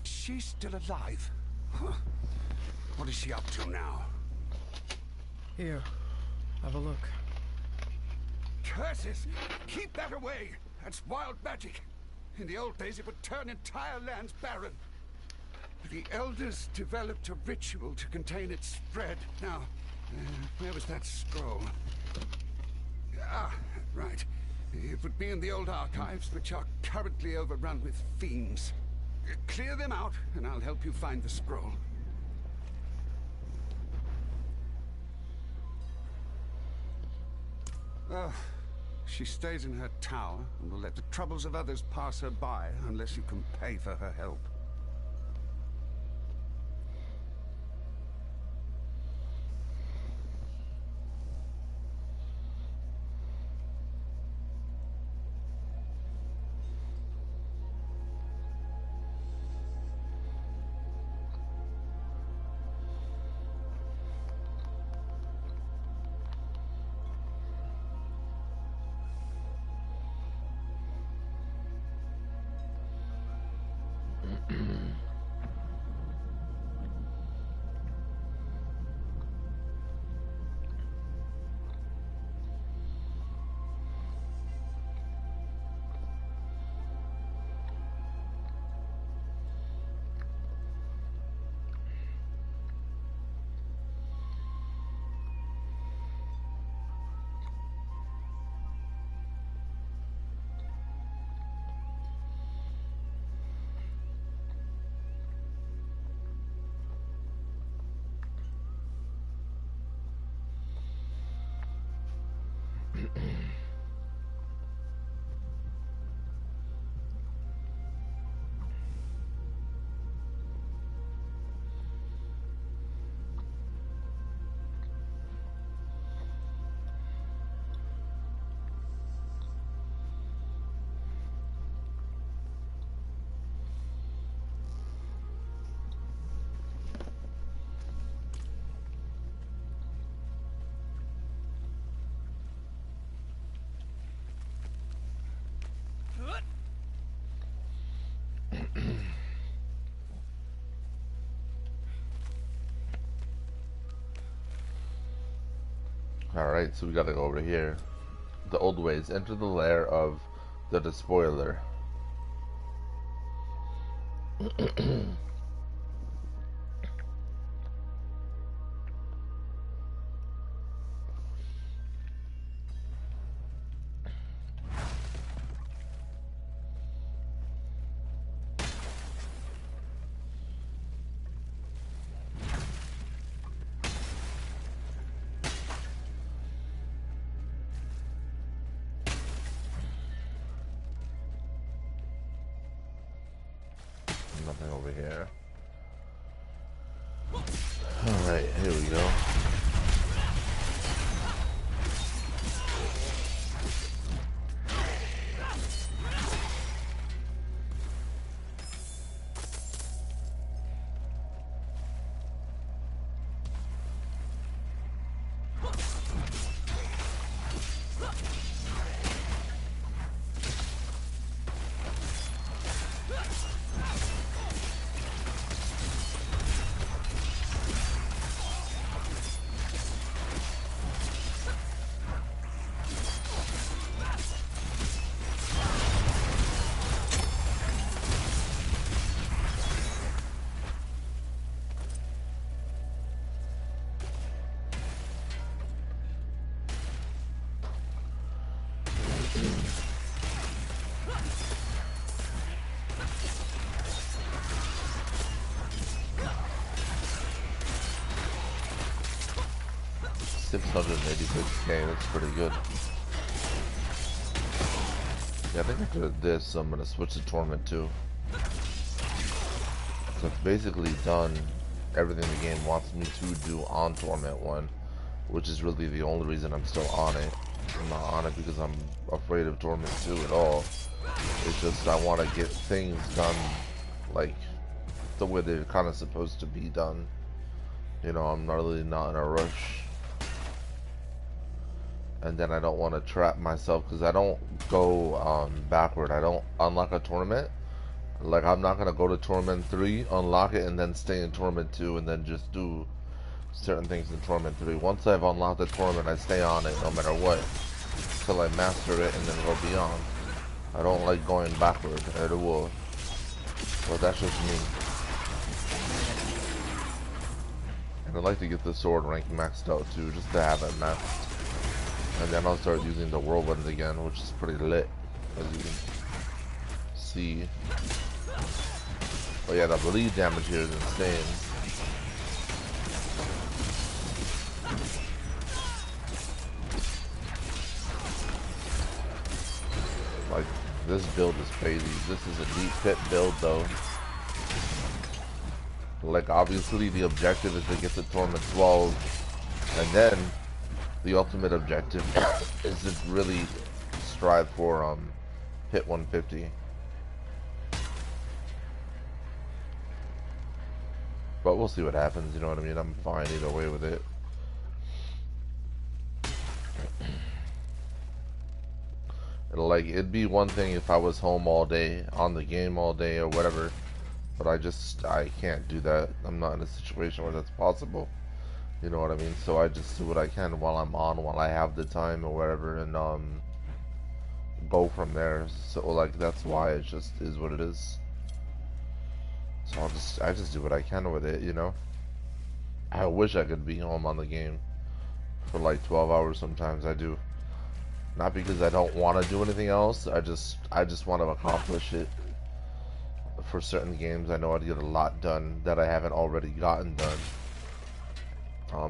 She's still alive. Huh. What is she up to now? Here, have a look. Curses! Keep that away! That's wild magic. In the old days, it would turn entire lands barren. The elders developed a ritual to contain its spread. Now, where was that scroll? Ah, right. It would be in the old archives, which are currently overrun with fiends. Clear them out, and I'll help you find the scroll. She stays in her tower, and will let the troubles of others pass her by, unless you can pay for her help. Alright, so we gotta go over here. the old ways. Enter the lair of the despoiler. Nothing over here. Alright, here we go. $686K, that's pretty good. Yeah, I think after this, I'm gonna switch to Torment 2. So it's basically done everything the game wants me to do on Torment 1, which is really the only reason I'm still on it. I'm not on it because I'm afraid of Torment 2 at all. It's just I want to get things done like the way they're kind of supposed to be done. You know, I'm really not in a rush. And then I don't want to trap myself because I don't go backward. I don't unlock a tournament. Like, I'm not going to go to Torment 3, unlock it, and then stay in Torment 2 and then just do certain things in Torment 3. Once I've unlocked the tournament, I stay on it no matter what till I master it and then go beyond. I don't like going backward at all. Well, that's just me. And I'd like to get the sword rank maxed out too, just to have it maxed. And then I'll start using the whirlwind again, which is pretty lit, as you can see. But yeah, the bleed damage here is insane. Like, this build is crazy. This is a deep pit build though. Like, obviously the objective is to get to Torment 12, and then the ultimate objective is to really strive for hit 150. But we'll see what happens, you know what I mean? I'm fine either way with it. It'd be one thing if I was home all day, on the game all day or whatever, but I can't do that. I'm not in a situation where that's possible. You know what I mean? So I just do what I can while I'm on, while I have the time or whatever, and go from there. So like, that's why it just is what it is. So I just do what I can with it, you know? I wish I could be home on the game for like 12 hours sometimes. I do. Not because I don't want to do anything else. I just want to accomplish it. For certain games, I know I'd get a lot done that I haven't already gotten done.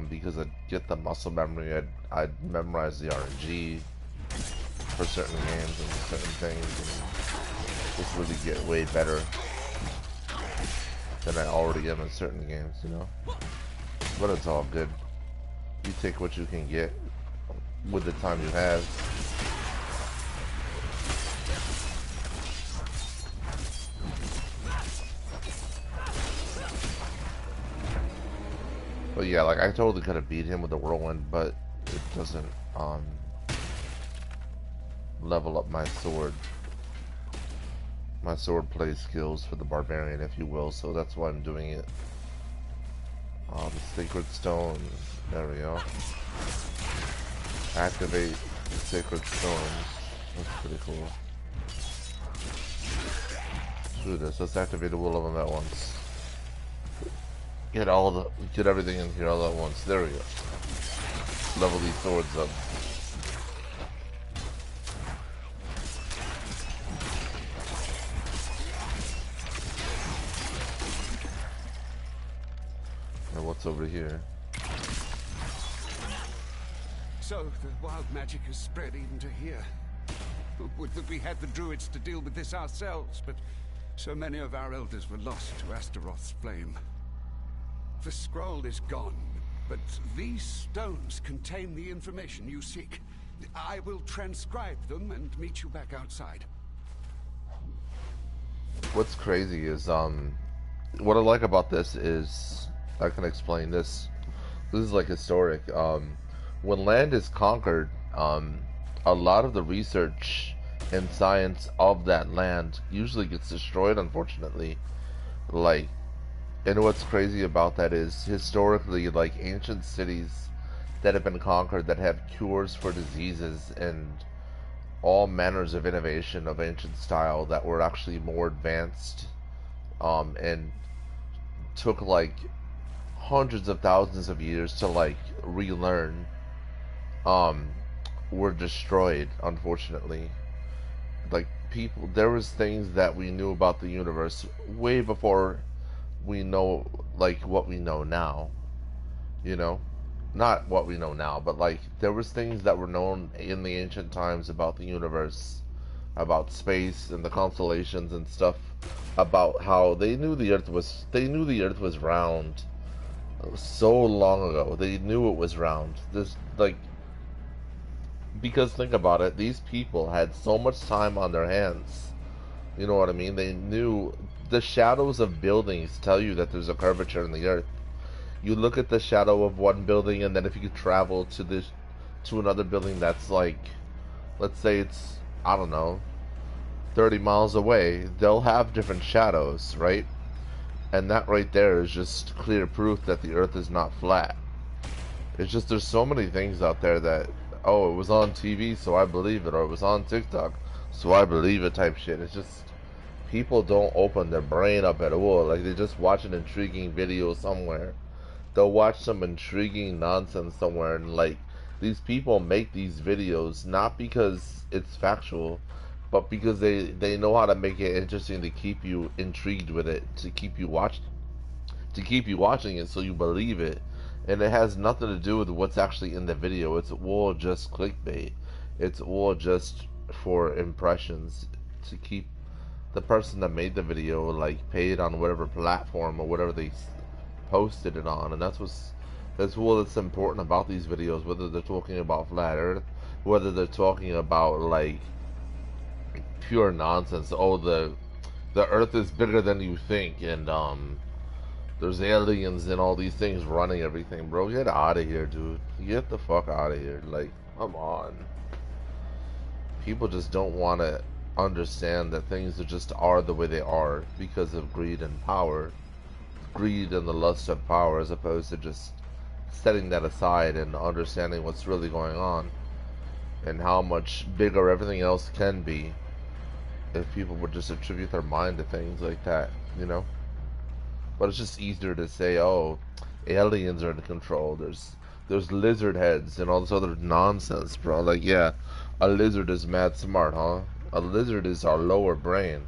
Because I'd get the muscle memory, I'd memorize the RNG for certain games and certain things, and just really get way better than I already am in certain games, you know? But it's all good. You take what you can get with the time you have. But yeah, like, I totally could have beat him with the whirlwind, but it doesn't level up my sword play skills for the barbarian, if you will. So that's why I'm doing it. The sacred stone. There we go. Activate. Sacred stones. That's pretty cool. Do this. Let's activate the will of them at once. Get everything in here all at once. There we go. Level these swords up. And what's over here? So the wild magic has spread even to here. Would that we had the druids to deal with this ourselves, but so many of our elders were lost to Astaroth's flame. The scroll is gone, but these stones contain the information you seek. I will transcribe them and meet you back outside. What's crazy is, what I like about this is, I can explain this. This is like historic. When land is conquered, a lot of the research and science of that land usually gets destroyed, unfortunately. Like, and what's crazy about that is, historically, like, ancient cities that have been conquered that have cures for diseases and all manners of innovation of ancient style that were actually more advanced, and took, like, hundreds of thousands of years to, like, relearn, were destroyed, unfortunately. Like, people, there was things that we knew about the universe way before we know, like, what we know now, you know? Not what we know now, but, like, there was things that were known in the ancient times about the universe, about space and the constellations and stuff, about how they knew the earth was round so long ago. They knew it was round. This, like, because think about it, these people had so much time on their hands. You know what I mean? They knew the shadows of buildings tell you that there's a curvature in the earth. You look at the shadow of one building, and then if you could travel to another building that's like, let's say it's, I don't know, 30 miles away, they'll have different shadows, right? And that right there is just clear proof that the earth is not flat. It's just, there's so many things out there that, oh, it was on TV, so I believe it, or it was on TikTok, so I believe it type shit. It's just, people don't open their brain up at all. Like, they just watch an intriguing video somewhere. They'll watch some intriguing nonsense somewhere, and, like, these people make these videos not because it's factual, but because they know how to make it interesting to keep you intrigued with it, to keep you watching it so you believe it. And it has nothing to do with what's actually in the video. It's all just clickbait. It's all just for impressions, to keep the person that made the video, like, paid on whatever platform or whatever they posted it on. And that's what's important about these videos, whether they're talking about flat earth, whether they're talking about, like, pure nonsense. Oh, the earth is bigger than you think, and there's aliens and all these things running everything. Bro, get out of here, dude. Get the fuck out of here. Like, come on. People just don't want to understand that things just are the way they are because of greed and power. Greed and the lust of power, as opposed to just setting that aside and understanding what's really going on and how much bigger everything else can be if people would just attribute their mind to things like that, you know? But it's just easier to say, oh, aliens are in control, there's lizard heads and all this other nonsense, bro. Like, yeah, a lizard is mad smart, huh? A lizard is our lower brain.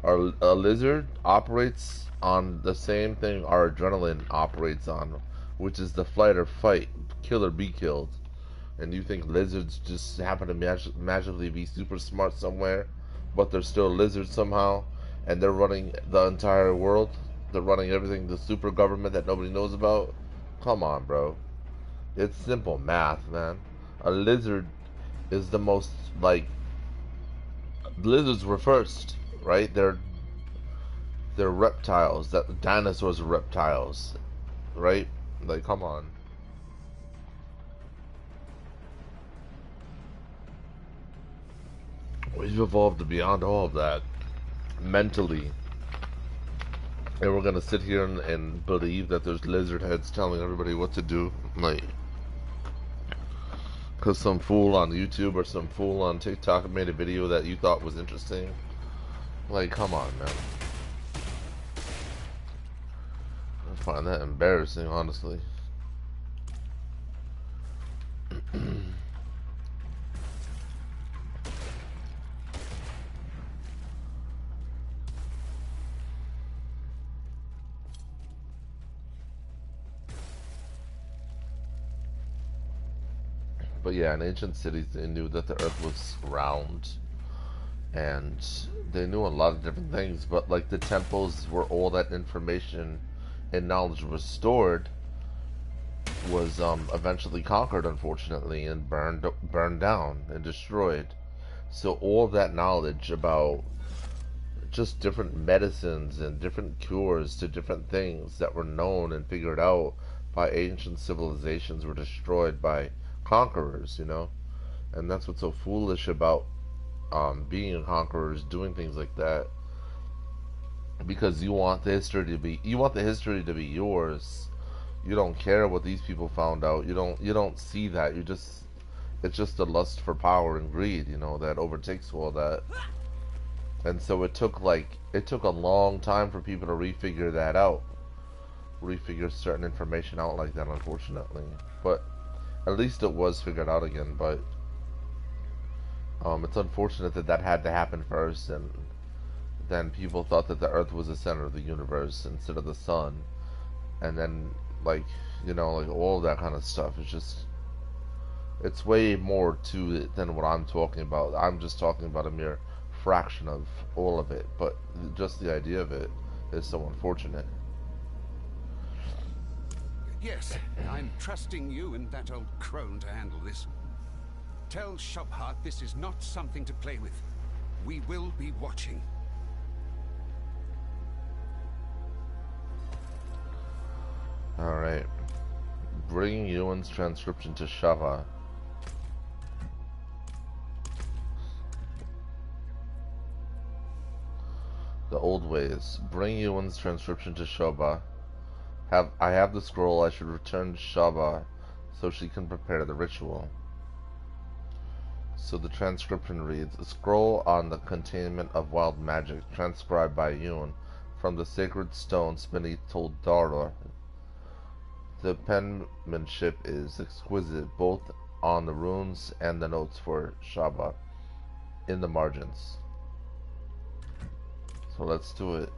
A lizard operates on the same thing our adrenaline operates on, which is the flight or fight, kill or be killed. And you think lizards just happen to magically be super smart somewhere, but they're still lizards somehow, and they're running the entire world? They're running everything, the super government that nobody knows about? Come on, bro. It's simple math, man. A lizard is the most, like, lizards were first, right? They're reptiles. That dinosaurs are reptiles, right? Like, come on. We've evolved beyond all of that mentally, and we're gonna sit here and believe that there's lizard heads telling everybody what to do. Like, because some fool on YouTube or some fool on TikTok made a video that you thought was interesting. Like, come on, man. I find that embarrassing, honestly. But yeah, in ancient cities, they knew that the earth was round, and they knew a lot of different things, but like the temples where all that information and knowledge was stored was eventually conquered, unfortunately, and burned down and destroyed. So all that knowledge about just different medicines and different cures to different things that were known and figured out by ancient civilizations were destroyed by conquerors, you know? And that's what's so foolish about being a conqueror, is doing things like that, because you want the history to be yours. You don't care what these people found out. You don't see that. It's just the lust for power and greed, you know, that overtakes all that. And so it took a long time for people to refigure that out, refigure certain information out like that, unfortunately. But at least it was figured out again. But it's unfortunate that that had to happen first, and then people thought that the Earth was the center of the universe instead of the sun, and then like, you know, like all that kind of stuff. It's way more to it than what I'm talking about. I'm just talking about a mere fraction of all of it, but just the idea of it is so unfortunate. Yes, I'm trusting you and that old crone to handle this. Tell Shubhart this is not something to play with. We will be watching. Alright. Bringing Ewan's transcription to Shava. The old ways. Bring Ewan's transcription to Shoba. I have the scroll. I should return to Shaba so she can prepare the ritual. So the transcription reads: a scroll on the containment of wild magic transcribed by Ewan from the sacred stones beneath Toldara. The penmanship is exquisite, both on the runes and the notes for Shaba in the margins. So let's do it.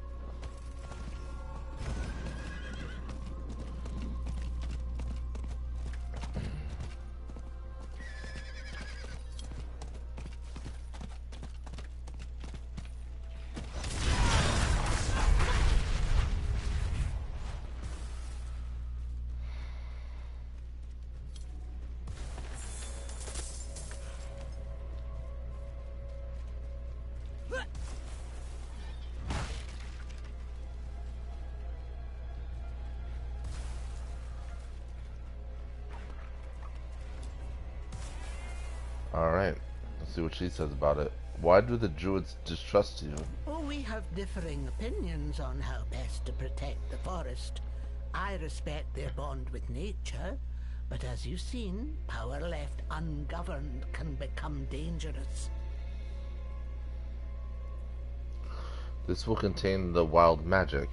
Alright, let's see what she says about it. Why do the druids distrust you? Oh, we have differing opinions on how best to protect the forest. I respect their bond with nature, but as you've seen, power left ungoverned can become dangerous. This will contain the wild magic.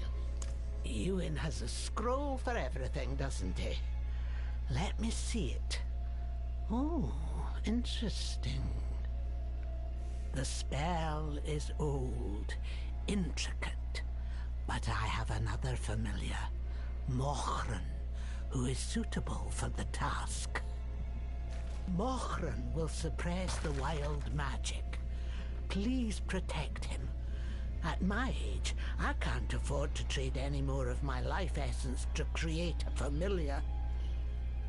Ewan has a scroll for everything, doesn't he? Let me see it. Oh, interesting. The spell is old, intricate, but I have another familiar, Mochran, who is suitable for the task. Mochran will suppress the wild magic. Please protect him. At my age, I can't afford to trade any more of my life essence to create a familiar.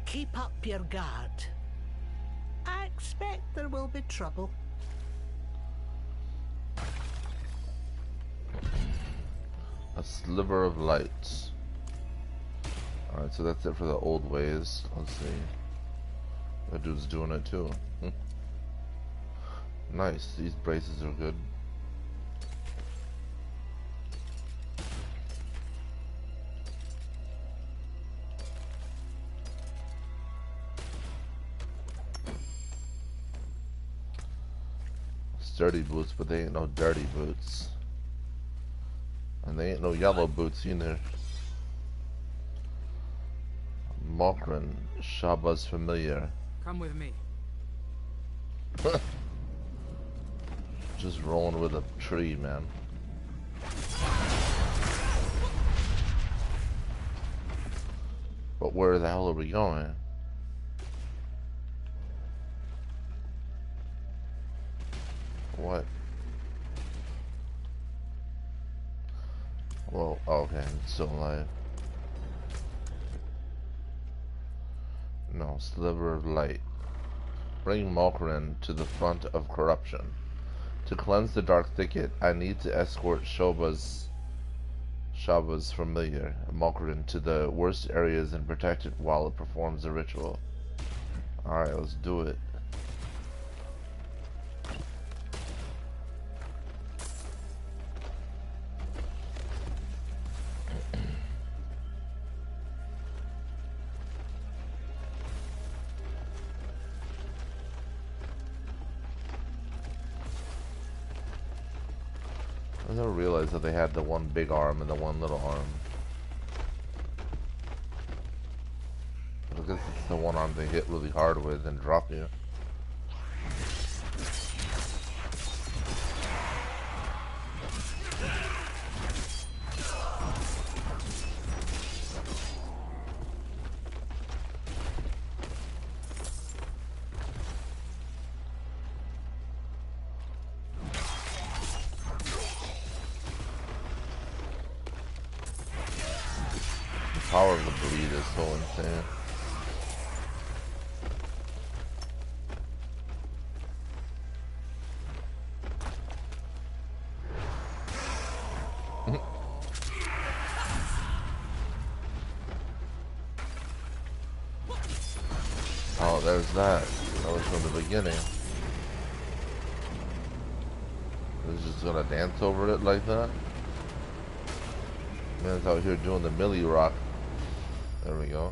Keep up your guard. I expect there will be trouble. A sliver of light. Alright, so that's it for the old ways. Let's see. That dude's doing it too. Nice. These braces are good. sturdy boots, but they ain't no dirty boots. And they ain't no yellow boots either. Mokrin, Shaba's familiar. Come with me. Just rolling with a tree, man. But where the hell are we going? What? Well, okay, it's still alive. No, sliver of light. Bring Mokrin to the front of corruption. To cleanse the dark thicket, I need to escort Shaba's familiar, Mokrin, to the worst areas and protect it while it performs the ritual. Alright, let's do it. I never realized that they had the one big arm and the one little arm. But I guess it's the one arm they hit really hard with and drop you. The power of the bleed is so insane. Oh, there's that. That was from the beginning. It's just gonna dance over it like that. Man's out here doing the Millie Rock. There we go.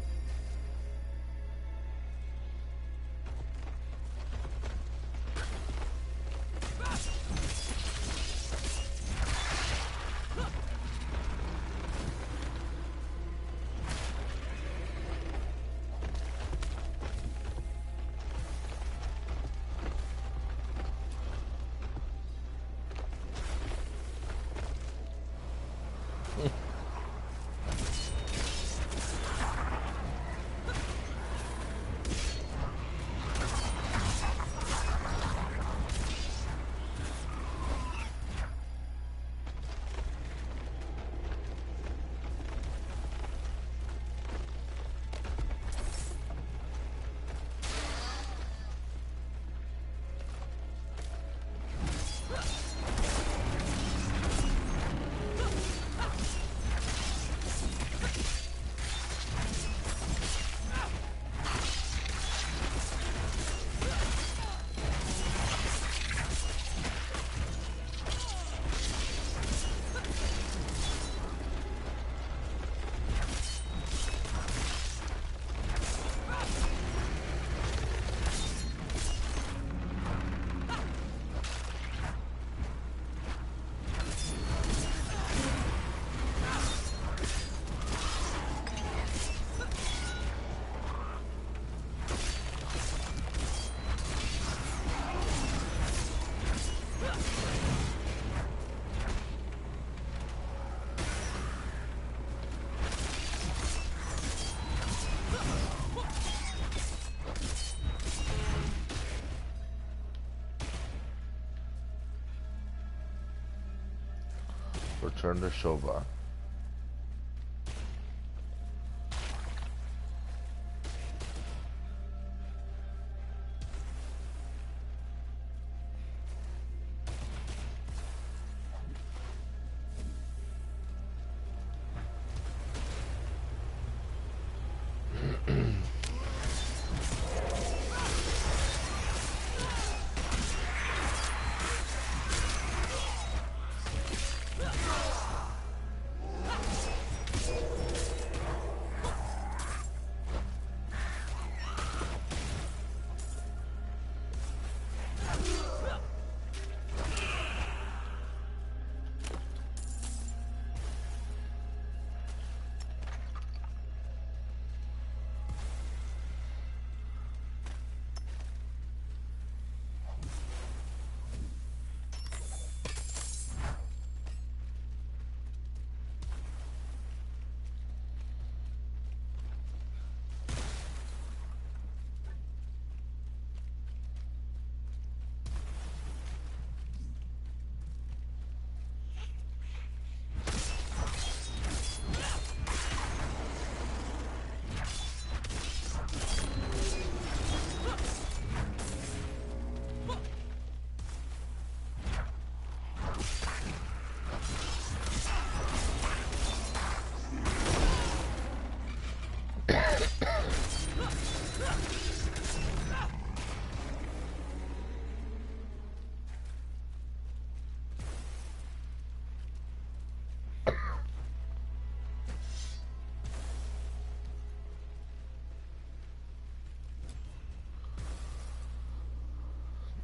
Return to Shoba.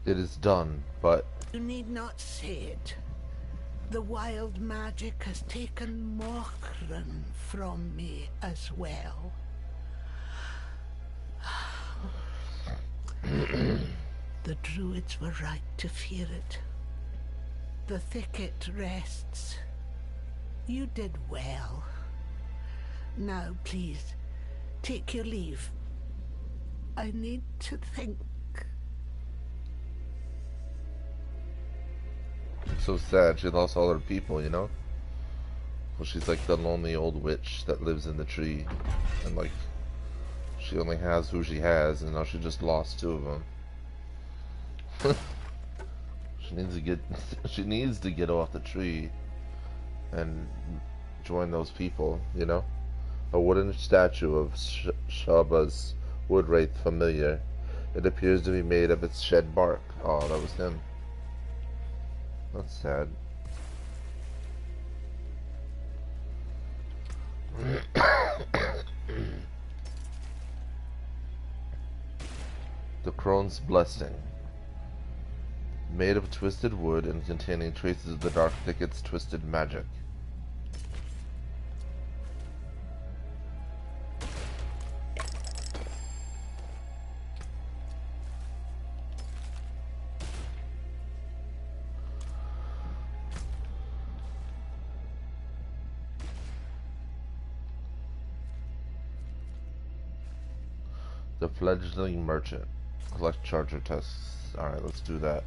It is done, but You need not say it. The wild magic has taken Mokran from me as well. The druids were right to fear it. The thicket rests. You did well. Now, please, take your leave. I need to think. so sad. She lost all her people, you know? Well, she's like the lonely old witch that lives in the tree. And like, she only has who she has, and now she just lost 2 of them. She needs to get she needs to get off the tree and join those people, you know? A wooden statue of Shaba's wood wraith familiar. It appears to be made of its shed bark. Oh, that was him. That's sad. The Crone's Blessing. Made of twisted wood and containing traces of the dark thicket's twisted magic. The Fledgling Merchant. Collect charger tests. Alright, let's do that.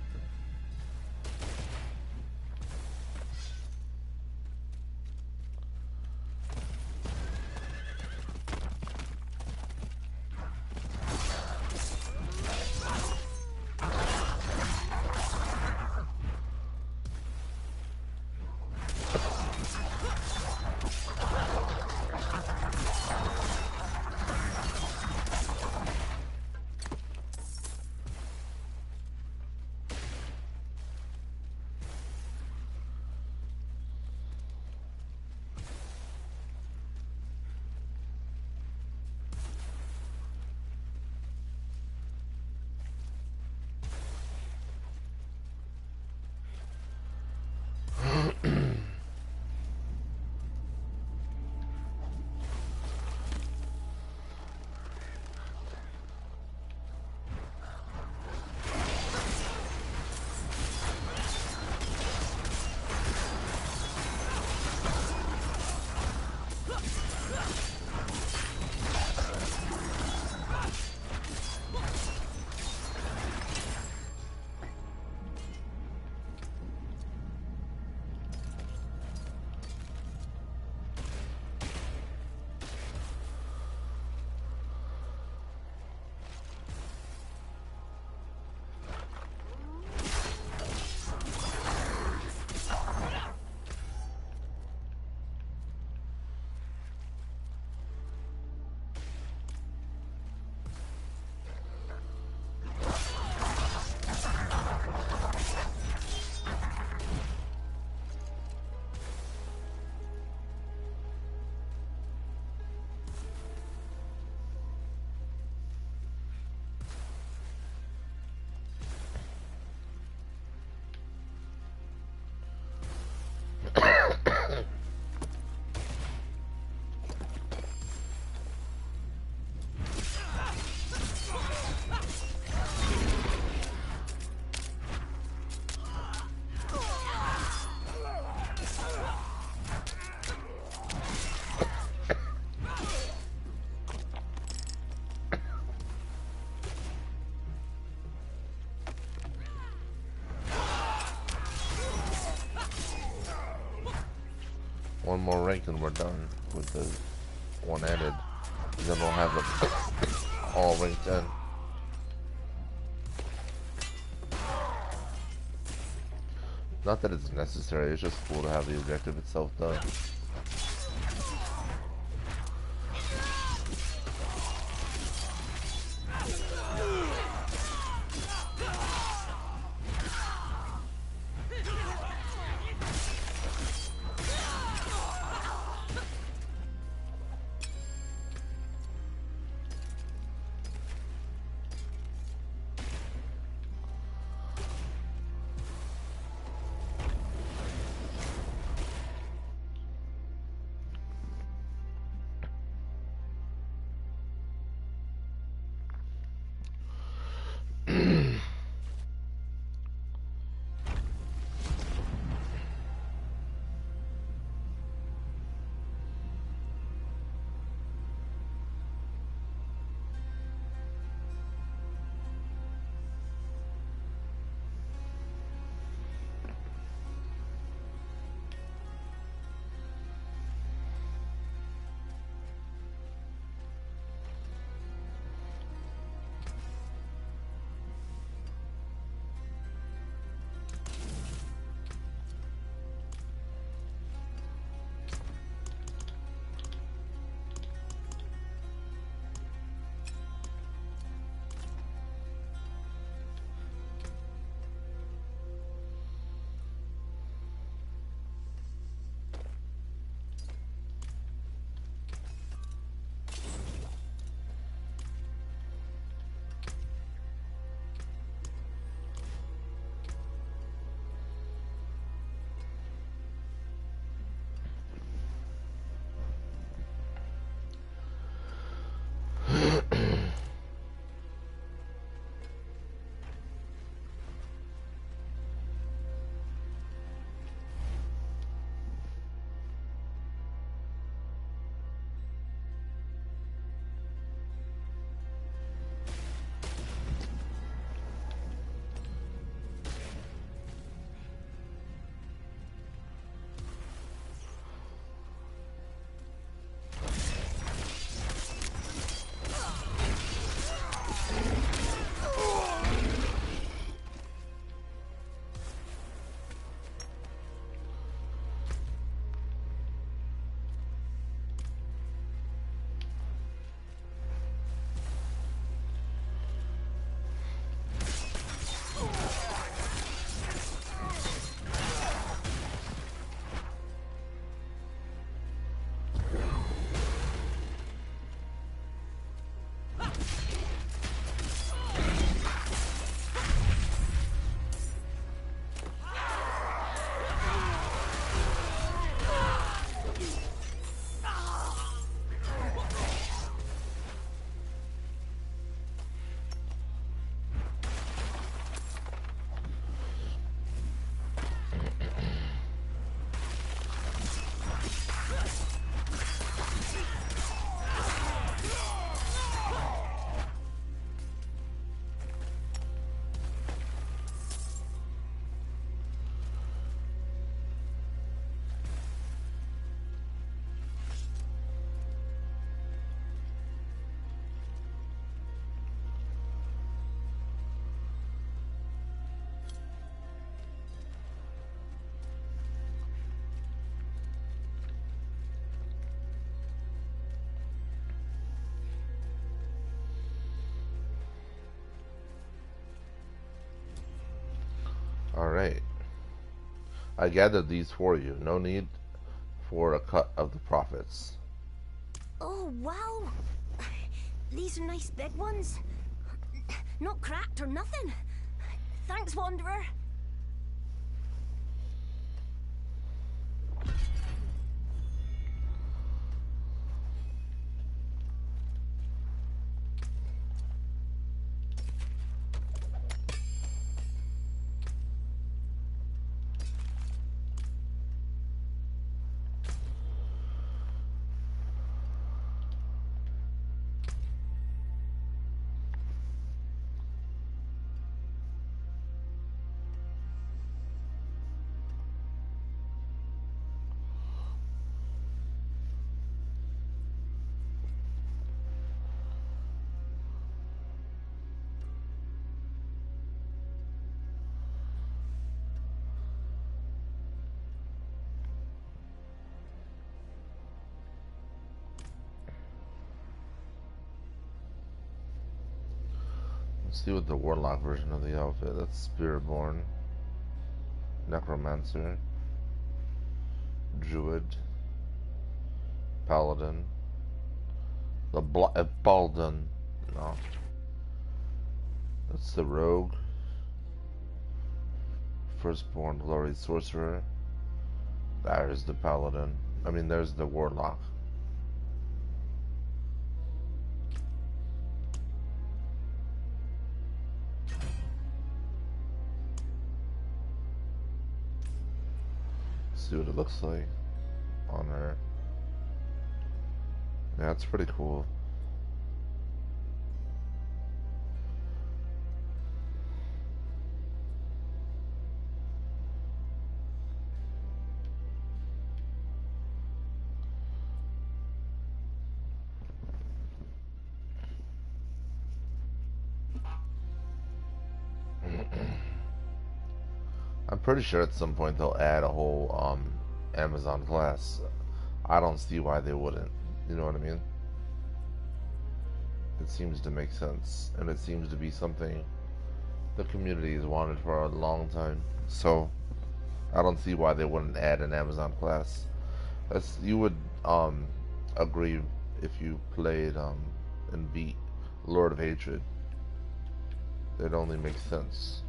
One more rank and we're done with the one added. Then we'll have it all rank 10. Not that it's necessary, it's just cool to have the objective itself done. I gathered these for you. No need for a cut of the profits. Oh, wow. These are nice big ones. Not cracked or nothing. Thanks, Wanderer. Let's see what the warlock version of the outfit. That's Spiritborn, Necromancer, Druid, Paladin, the Baldan. No, that's the Rogue, Firstborn Glory Sorcerer. There's the Paladin. I mean, there's the Warlock. See what it looks like on her. Yeah, it's pretty cool. I'm pretty sure at some point they'll add a whole Amazon class. I don't see why they wouldn't. You know what I mean? It seems to make sense, and it seems to be something the community has wanted for a long time. So I don't see why they wouldn't add an Amazon class. As you would agree if you played and beat Lord of Hatred. It only makes sense.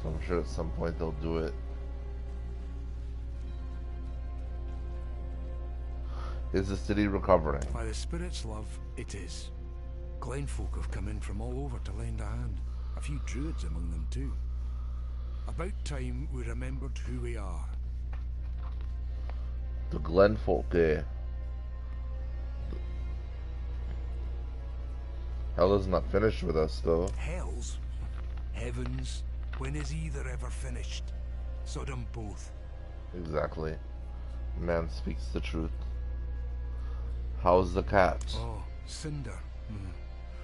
So I'm sure at some point they'll do it. Is the city recovering? By the spirit's love, it is. Glenfolk have come in from all over to lend a hand. A few druids among them too. About time we remembered who we are. The Glenfolk, yeah. Hell is not finished with us, though. Hells? Heavens? When is either ever finished? Sodom both. Exactly. Man speaks the truth. How's the cat? Oh, Cinder.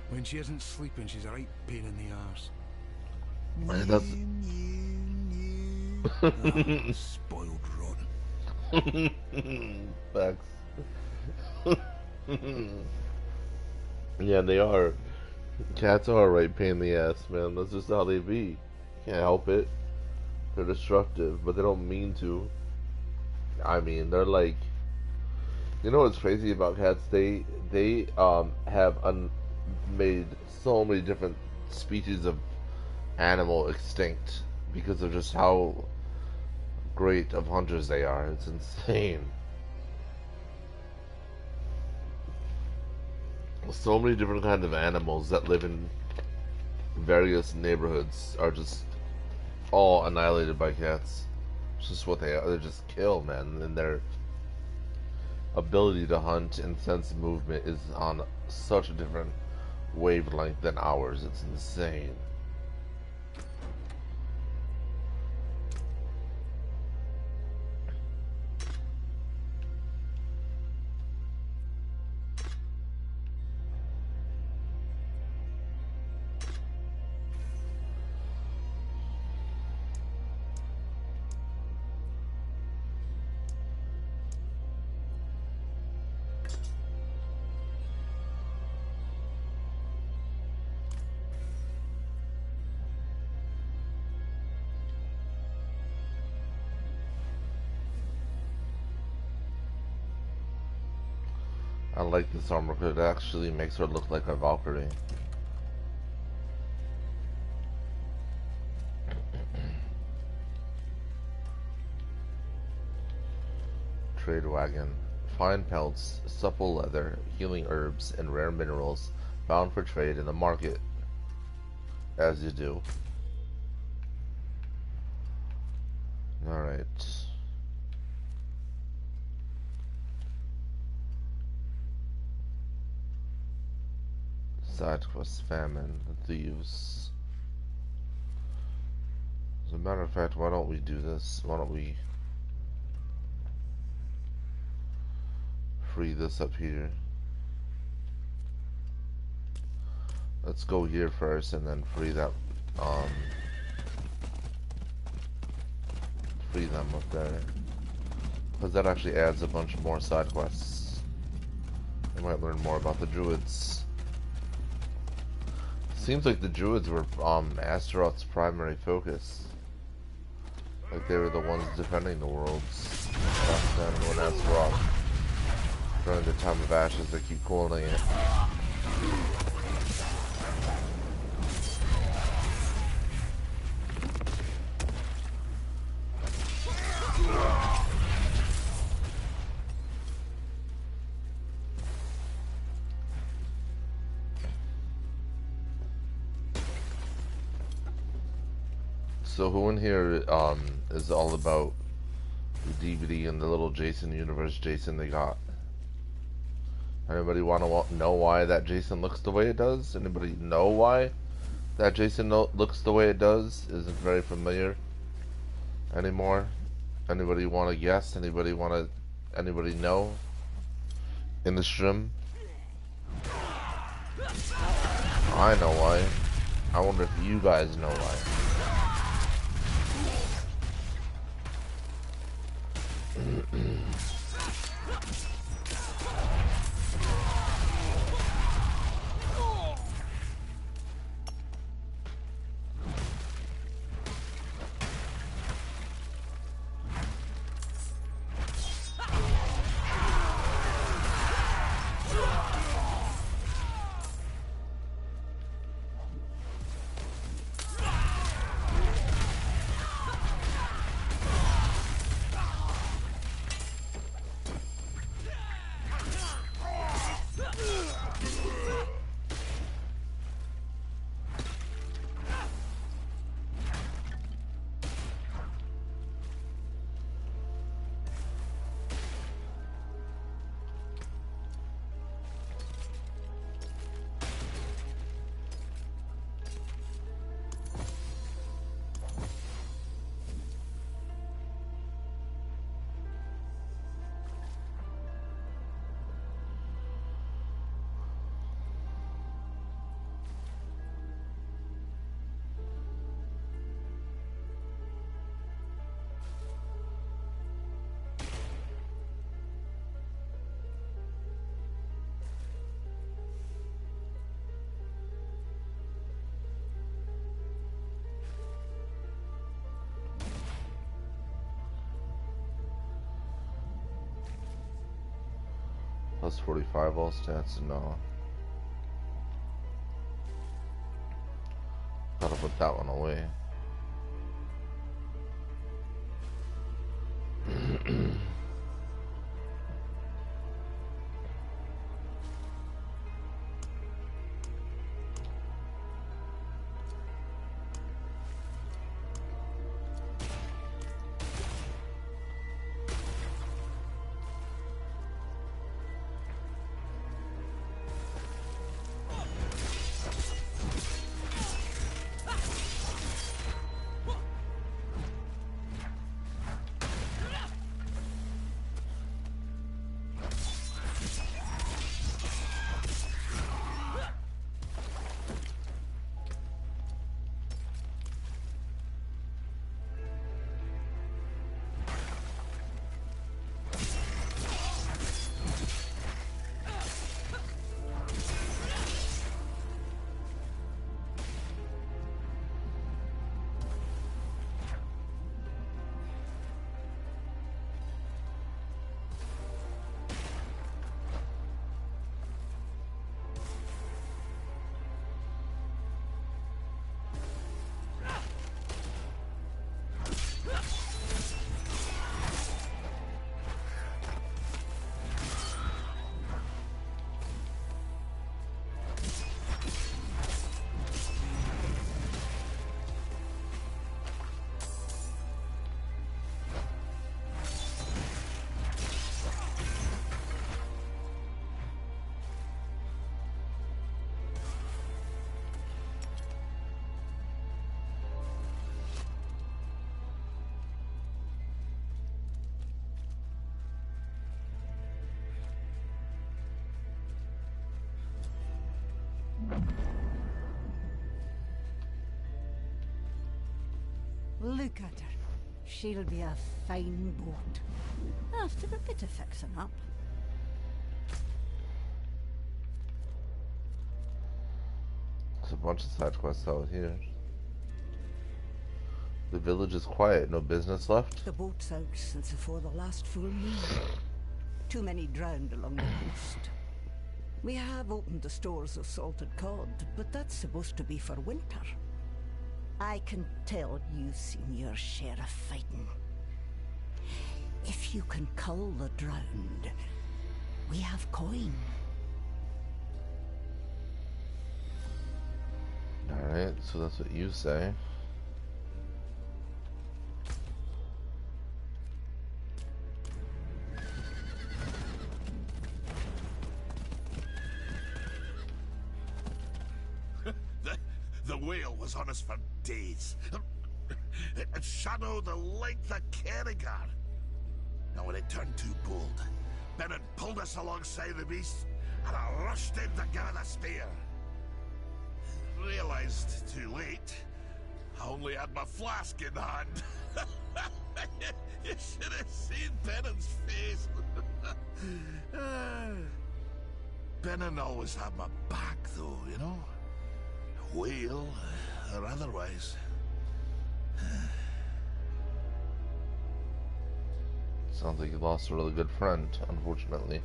When she isn't sleeping, she's a right pain in the arse. That's... spoiled rotten. Facts. Yeah, they are. Cats are a right pain in the ass, man. That's just how they be. Can't help it. They're destructive, but they don't mean to. I mean, they're like, you know what's crazy about cats? They have made so many different species of animal extinct because of just how great of hunters they are. It's insane. So many different kinds of animals that live in various neighborhoods are just all annihilated by cats. It's just what they are. They're just kill, man. And their ability to hunt and sense movement is on such a different wavelength than ours. It's insane. like this armor because it actually makes her look like a Valkyrie. Trade wagon. Fine pelts, supple leather, healing herbs, and rare minerals bound for trade in the market. As you do. Alright. Side quest, famine, thieves. As a matter of fact, why don't we do this? Why don't we free this up here? Let's go here first and then free that, free them up there. Because that actually adds a bunch more side quests. I might learn more about the druids. Seems like the druids were Astaroth's primary focus. Like they were the ones defending the worlds back then when Astaroth, during the time of Ashes, they keep calling it. So who in here is all about the DVD and the little Jason universe Jason they got? Anybody want to know why that Jason looks the way it does? Anybody know why that Jason looks the way it does? Isn't very familiar anymore. Anybody want to guess? Anybody know in the stream? I know why. I wonder if you guys know why. Plus 45 all stats? No. Gotta put that one away. Look at her. She'll be a fine boat. After a bit of fixing up. There's a bunch of side quests out here. The village is quiet. No business left? The boat's out since before the last full moon. Too many drowned along the coast. We have opened the stores of salted cod, but that's supposed to be for winter. I can tell you've seen your share of fighting. If you can cull the drowned, we have coin. Alright, so that's what you say. The whale was on us for days. It shadowed the length of Kerrigar. Now when it turned too bold, Bennett pulled us alongside the beast, and I rushed in to give it a spear. Realized too late, I only had my flask in hand. You should have seen Bennett's face. Bennett always had my back though, you know? Whale or otherwise. Sounds like you lost a really good friend, unfortunately.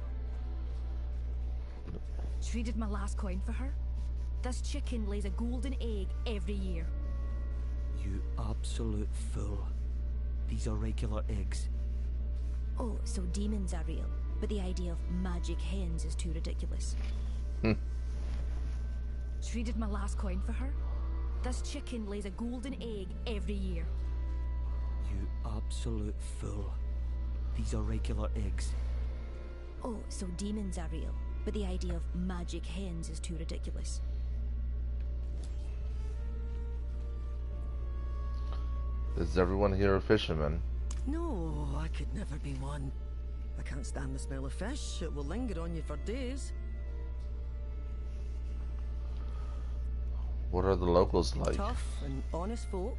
Traded my last coin for her. This chicken lays a golden egg every year. You absolute fool. These are regular eggs. Oh, so demons are real, but the idea of magic hens is too ridiculous. Traded my last coin for her. This chicken lays a golden egg every year. You absolute fool. These are regular eggs. Oh, so demons are real, but the idea of magic hens is too ridiculous. Is everyone here a fisherman? No, I could never be one. I can't stand the smell of fish. It will linger on you for days. What are the locals like? Tough and honest folk.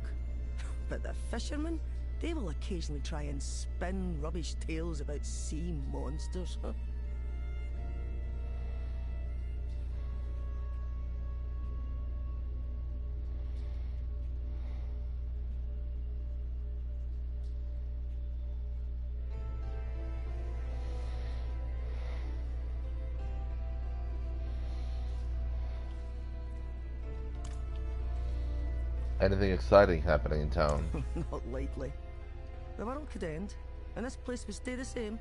But the fishermen, they will occasionally try and spin rubbish tales about sea monsters. Anything exciting happening in town? Not likely. The world could end, and this place would stay the same.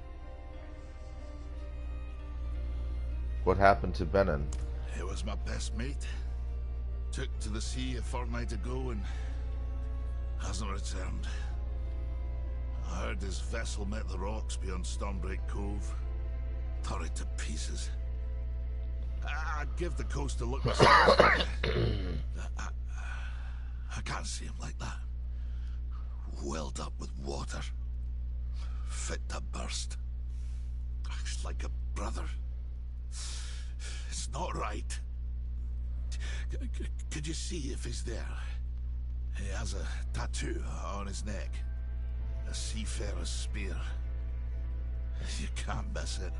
What happened to Benin? He was my best mate. Took to the sea a fortnight ago and hasn't returned. I heard his vessel met the rocks beyond Stormbreak Cove. Tore it to pieces. I'd give the coast a look myself. I can't see him like that. Welled up with water. Fit to burst. He's like a brother. It's not right. Could you see if he's there? He has a tattoo on his neck. A seafarer's spear. You can't miss it.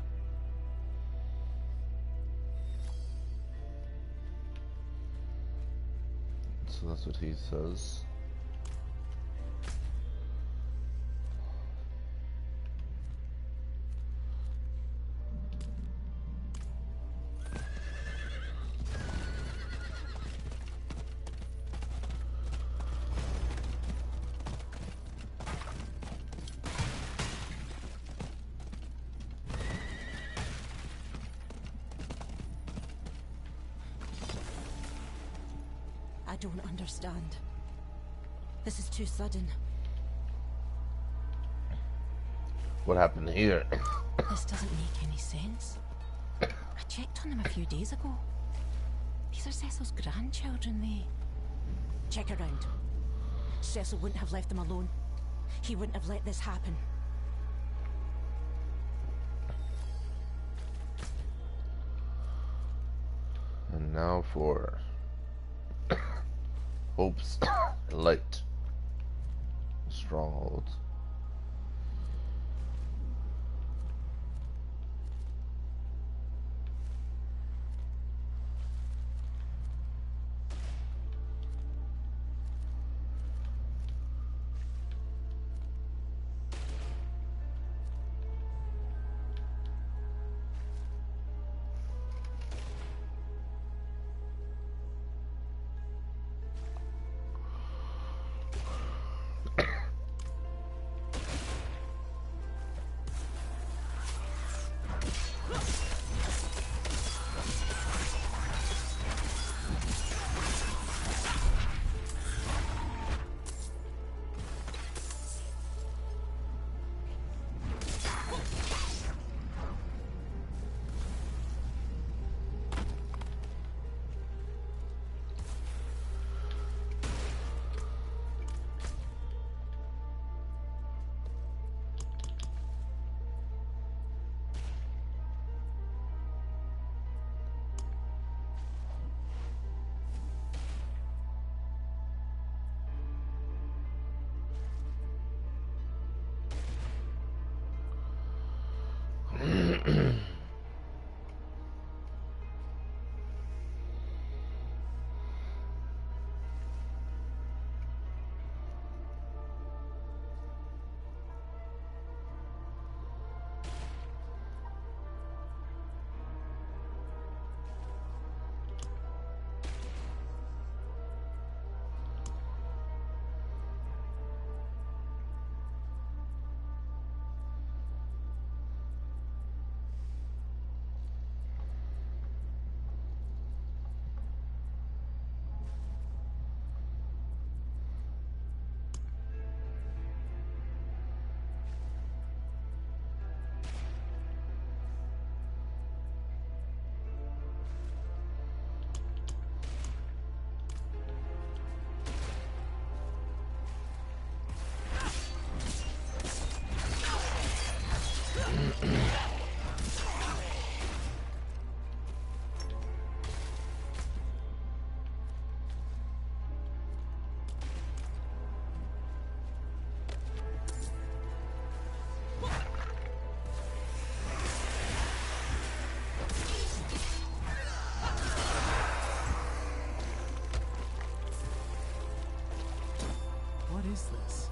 So that's what he says. I don't understand. This is too sudden. What happened here? This doesn't make any sense. I checked on them a few days ago. These are Cecil's grandchildren, Check around. Cecil wouldn't have left them alone. He wouldn't have let this happen. And now for Hope's Light. Strongholds. What is this?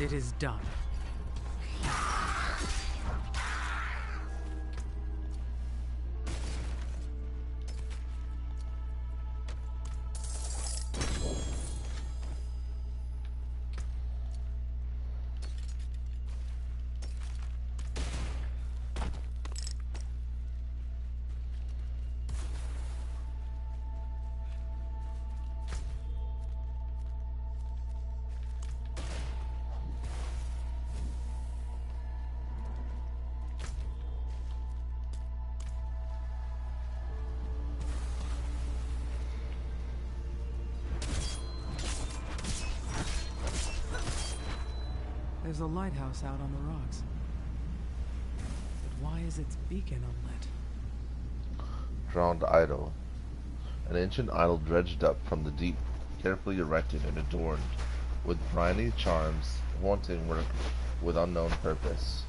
It is done. There's a lighthouse out on the rocks. But why is its beacon unlit? Drowned idol. An ancient idol dredged up from the deep, carefully erected and adorned with briny charms, haunting work with unknown purpose.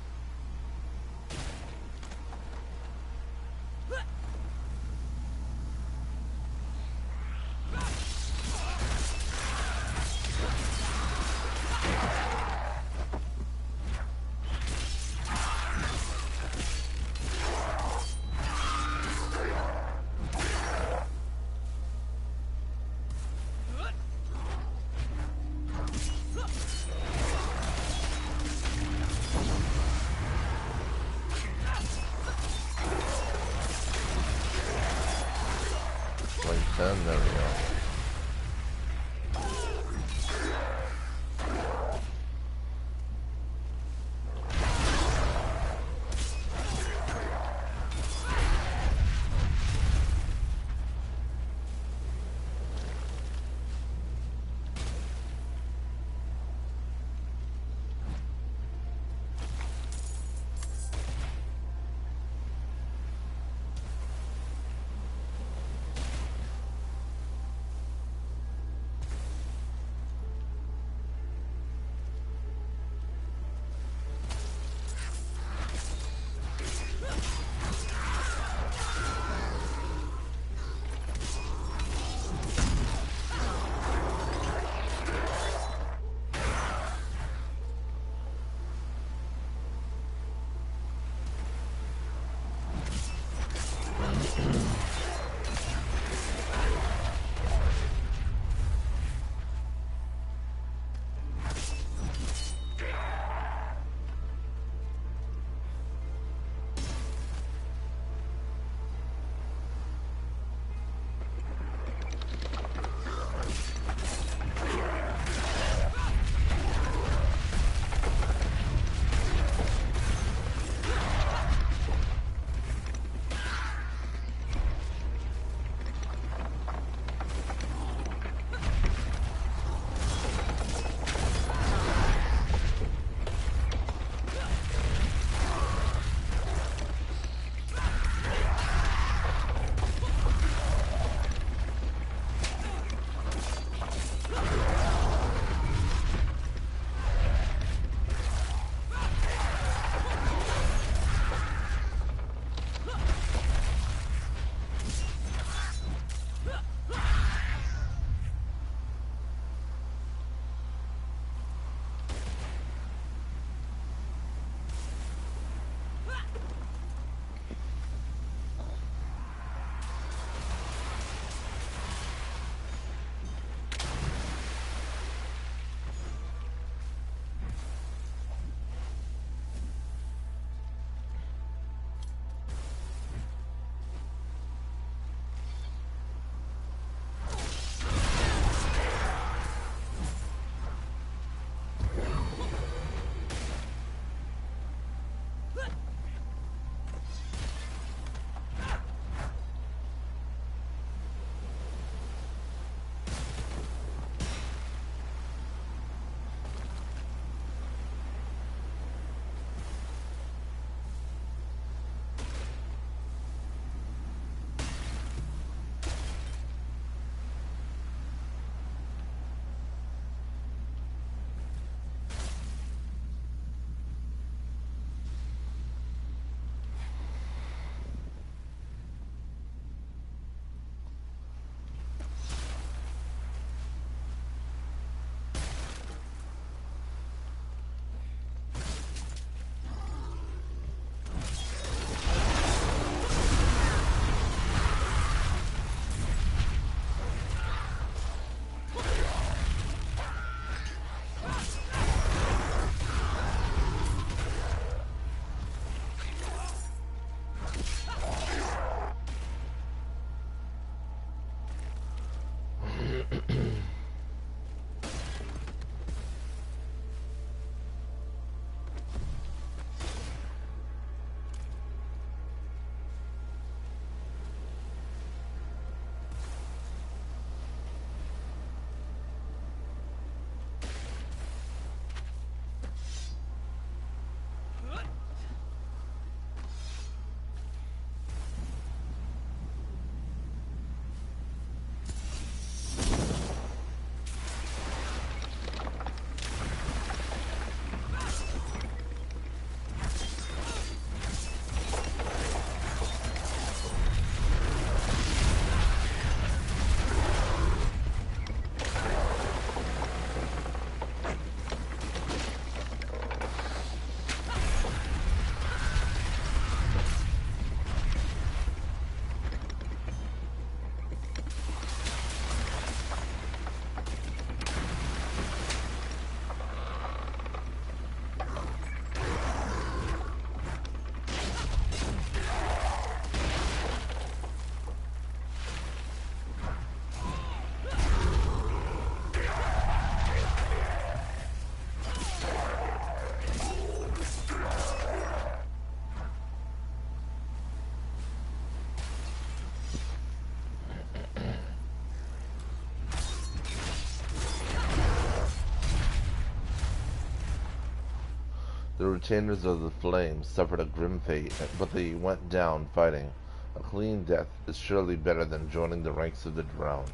The retainers of the Flames suffered a grim fate, but they went down fighting. A clean death is surely better than joining the ranks of the drowned.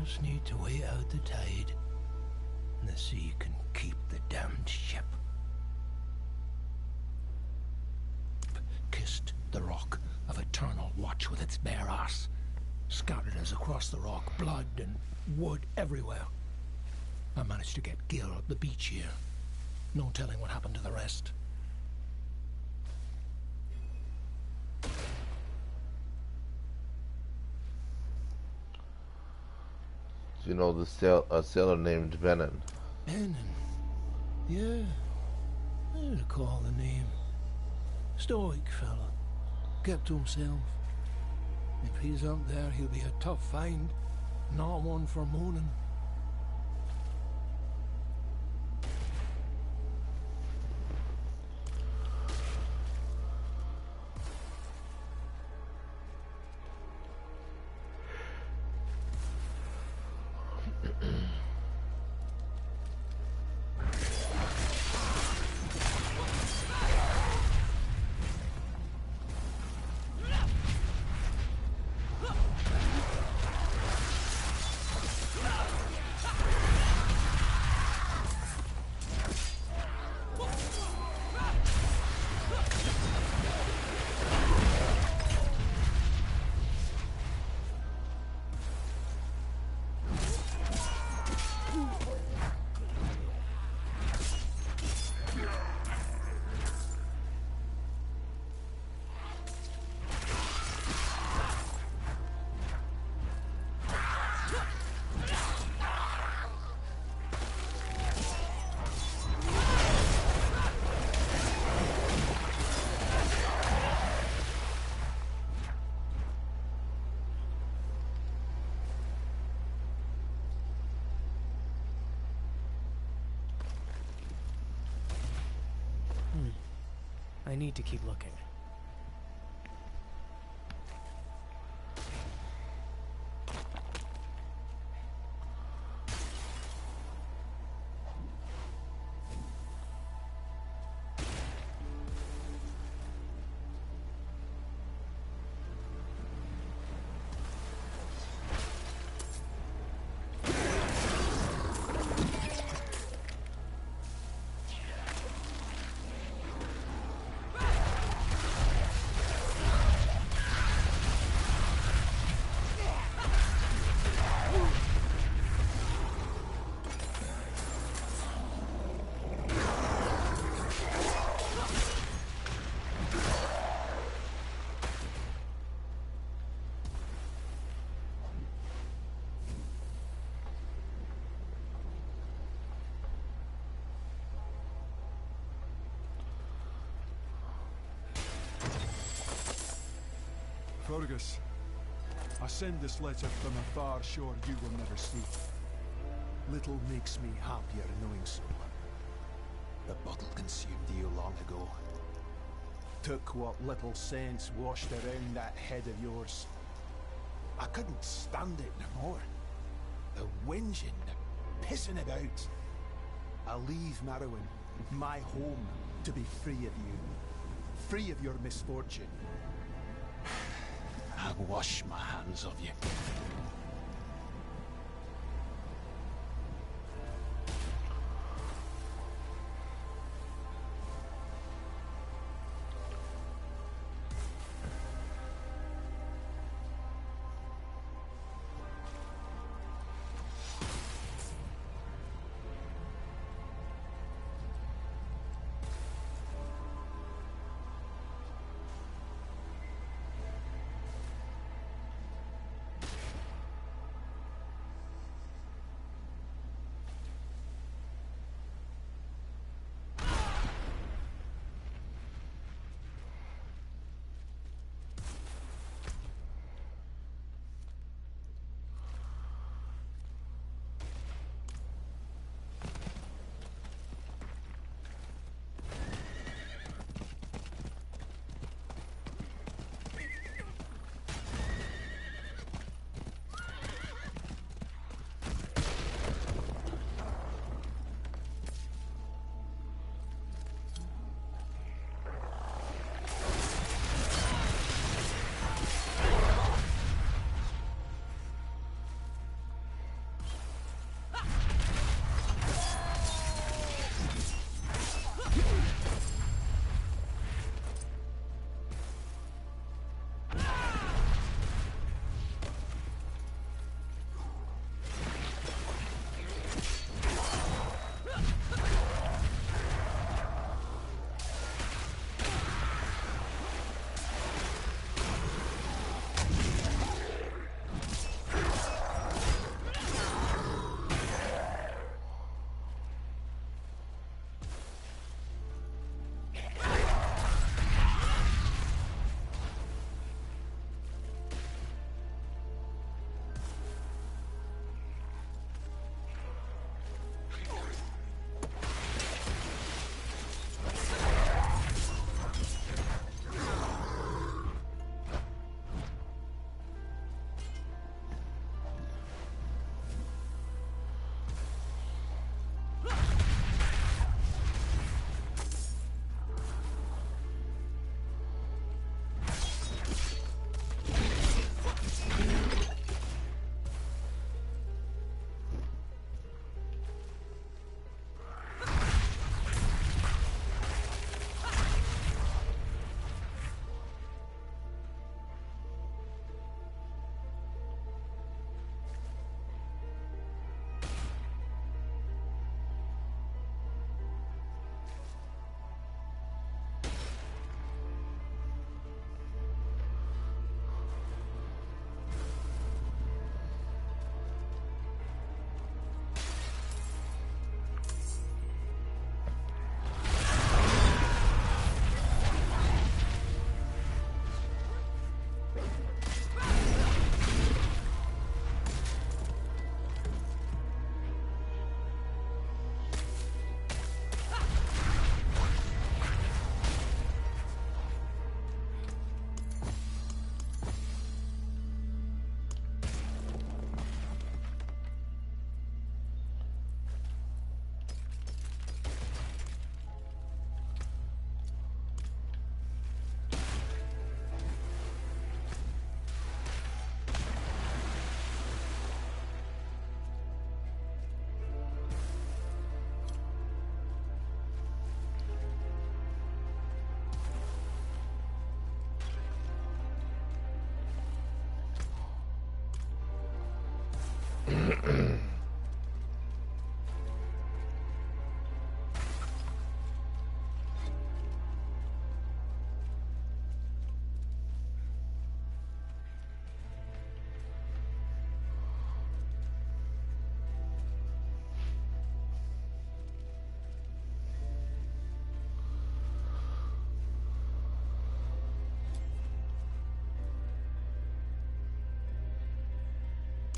just need to wait out the tide, and the sea can keep the damned ship. Kissed the rock of eternal watch with its bare ass. Scattered us across the rock, blood and wood everywhere. I managed to get Gil up the beach here. No telling what happened to the rest. You know a sailor named Benin. Benin? Yeah, I recall the name. Stoic fella. Kept to himself. If he's up there, he'll be a tough find. Not one for moaning. I need to keep looking. Fergus, I send this letter from a far shore you will never see. Little makes me happier knowing so. The bottle consumed you long ago. Took what little sense washed around that head of yours. I couldn't stand it no more. The whinging, the pissing about. I leave Marrowan, my home, to be free of you. Free of your misfortune. I wash my hands of you.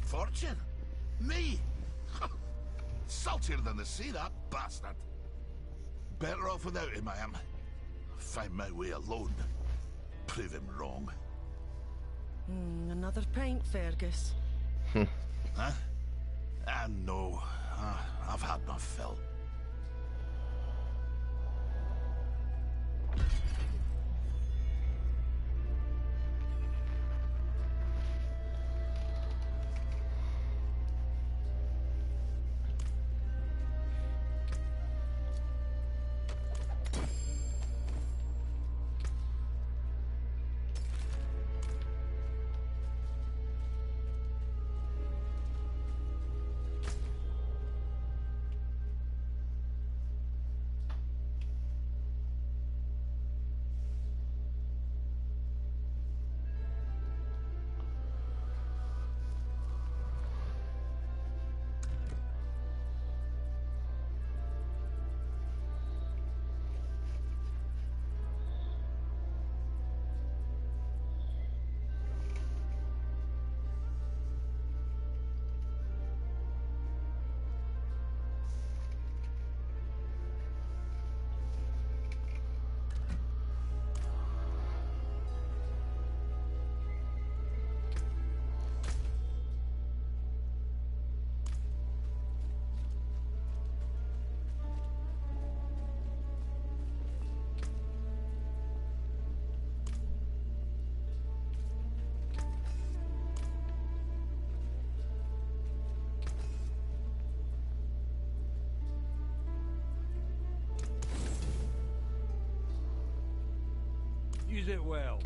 fortune? Me? Saltier than the sea, that bastard. Better off without him, I am. Find my way alone. Prove him wrong. Another pint, Fergus. Huh? No. I've had my fill. Use it well.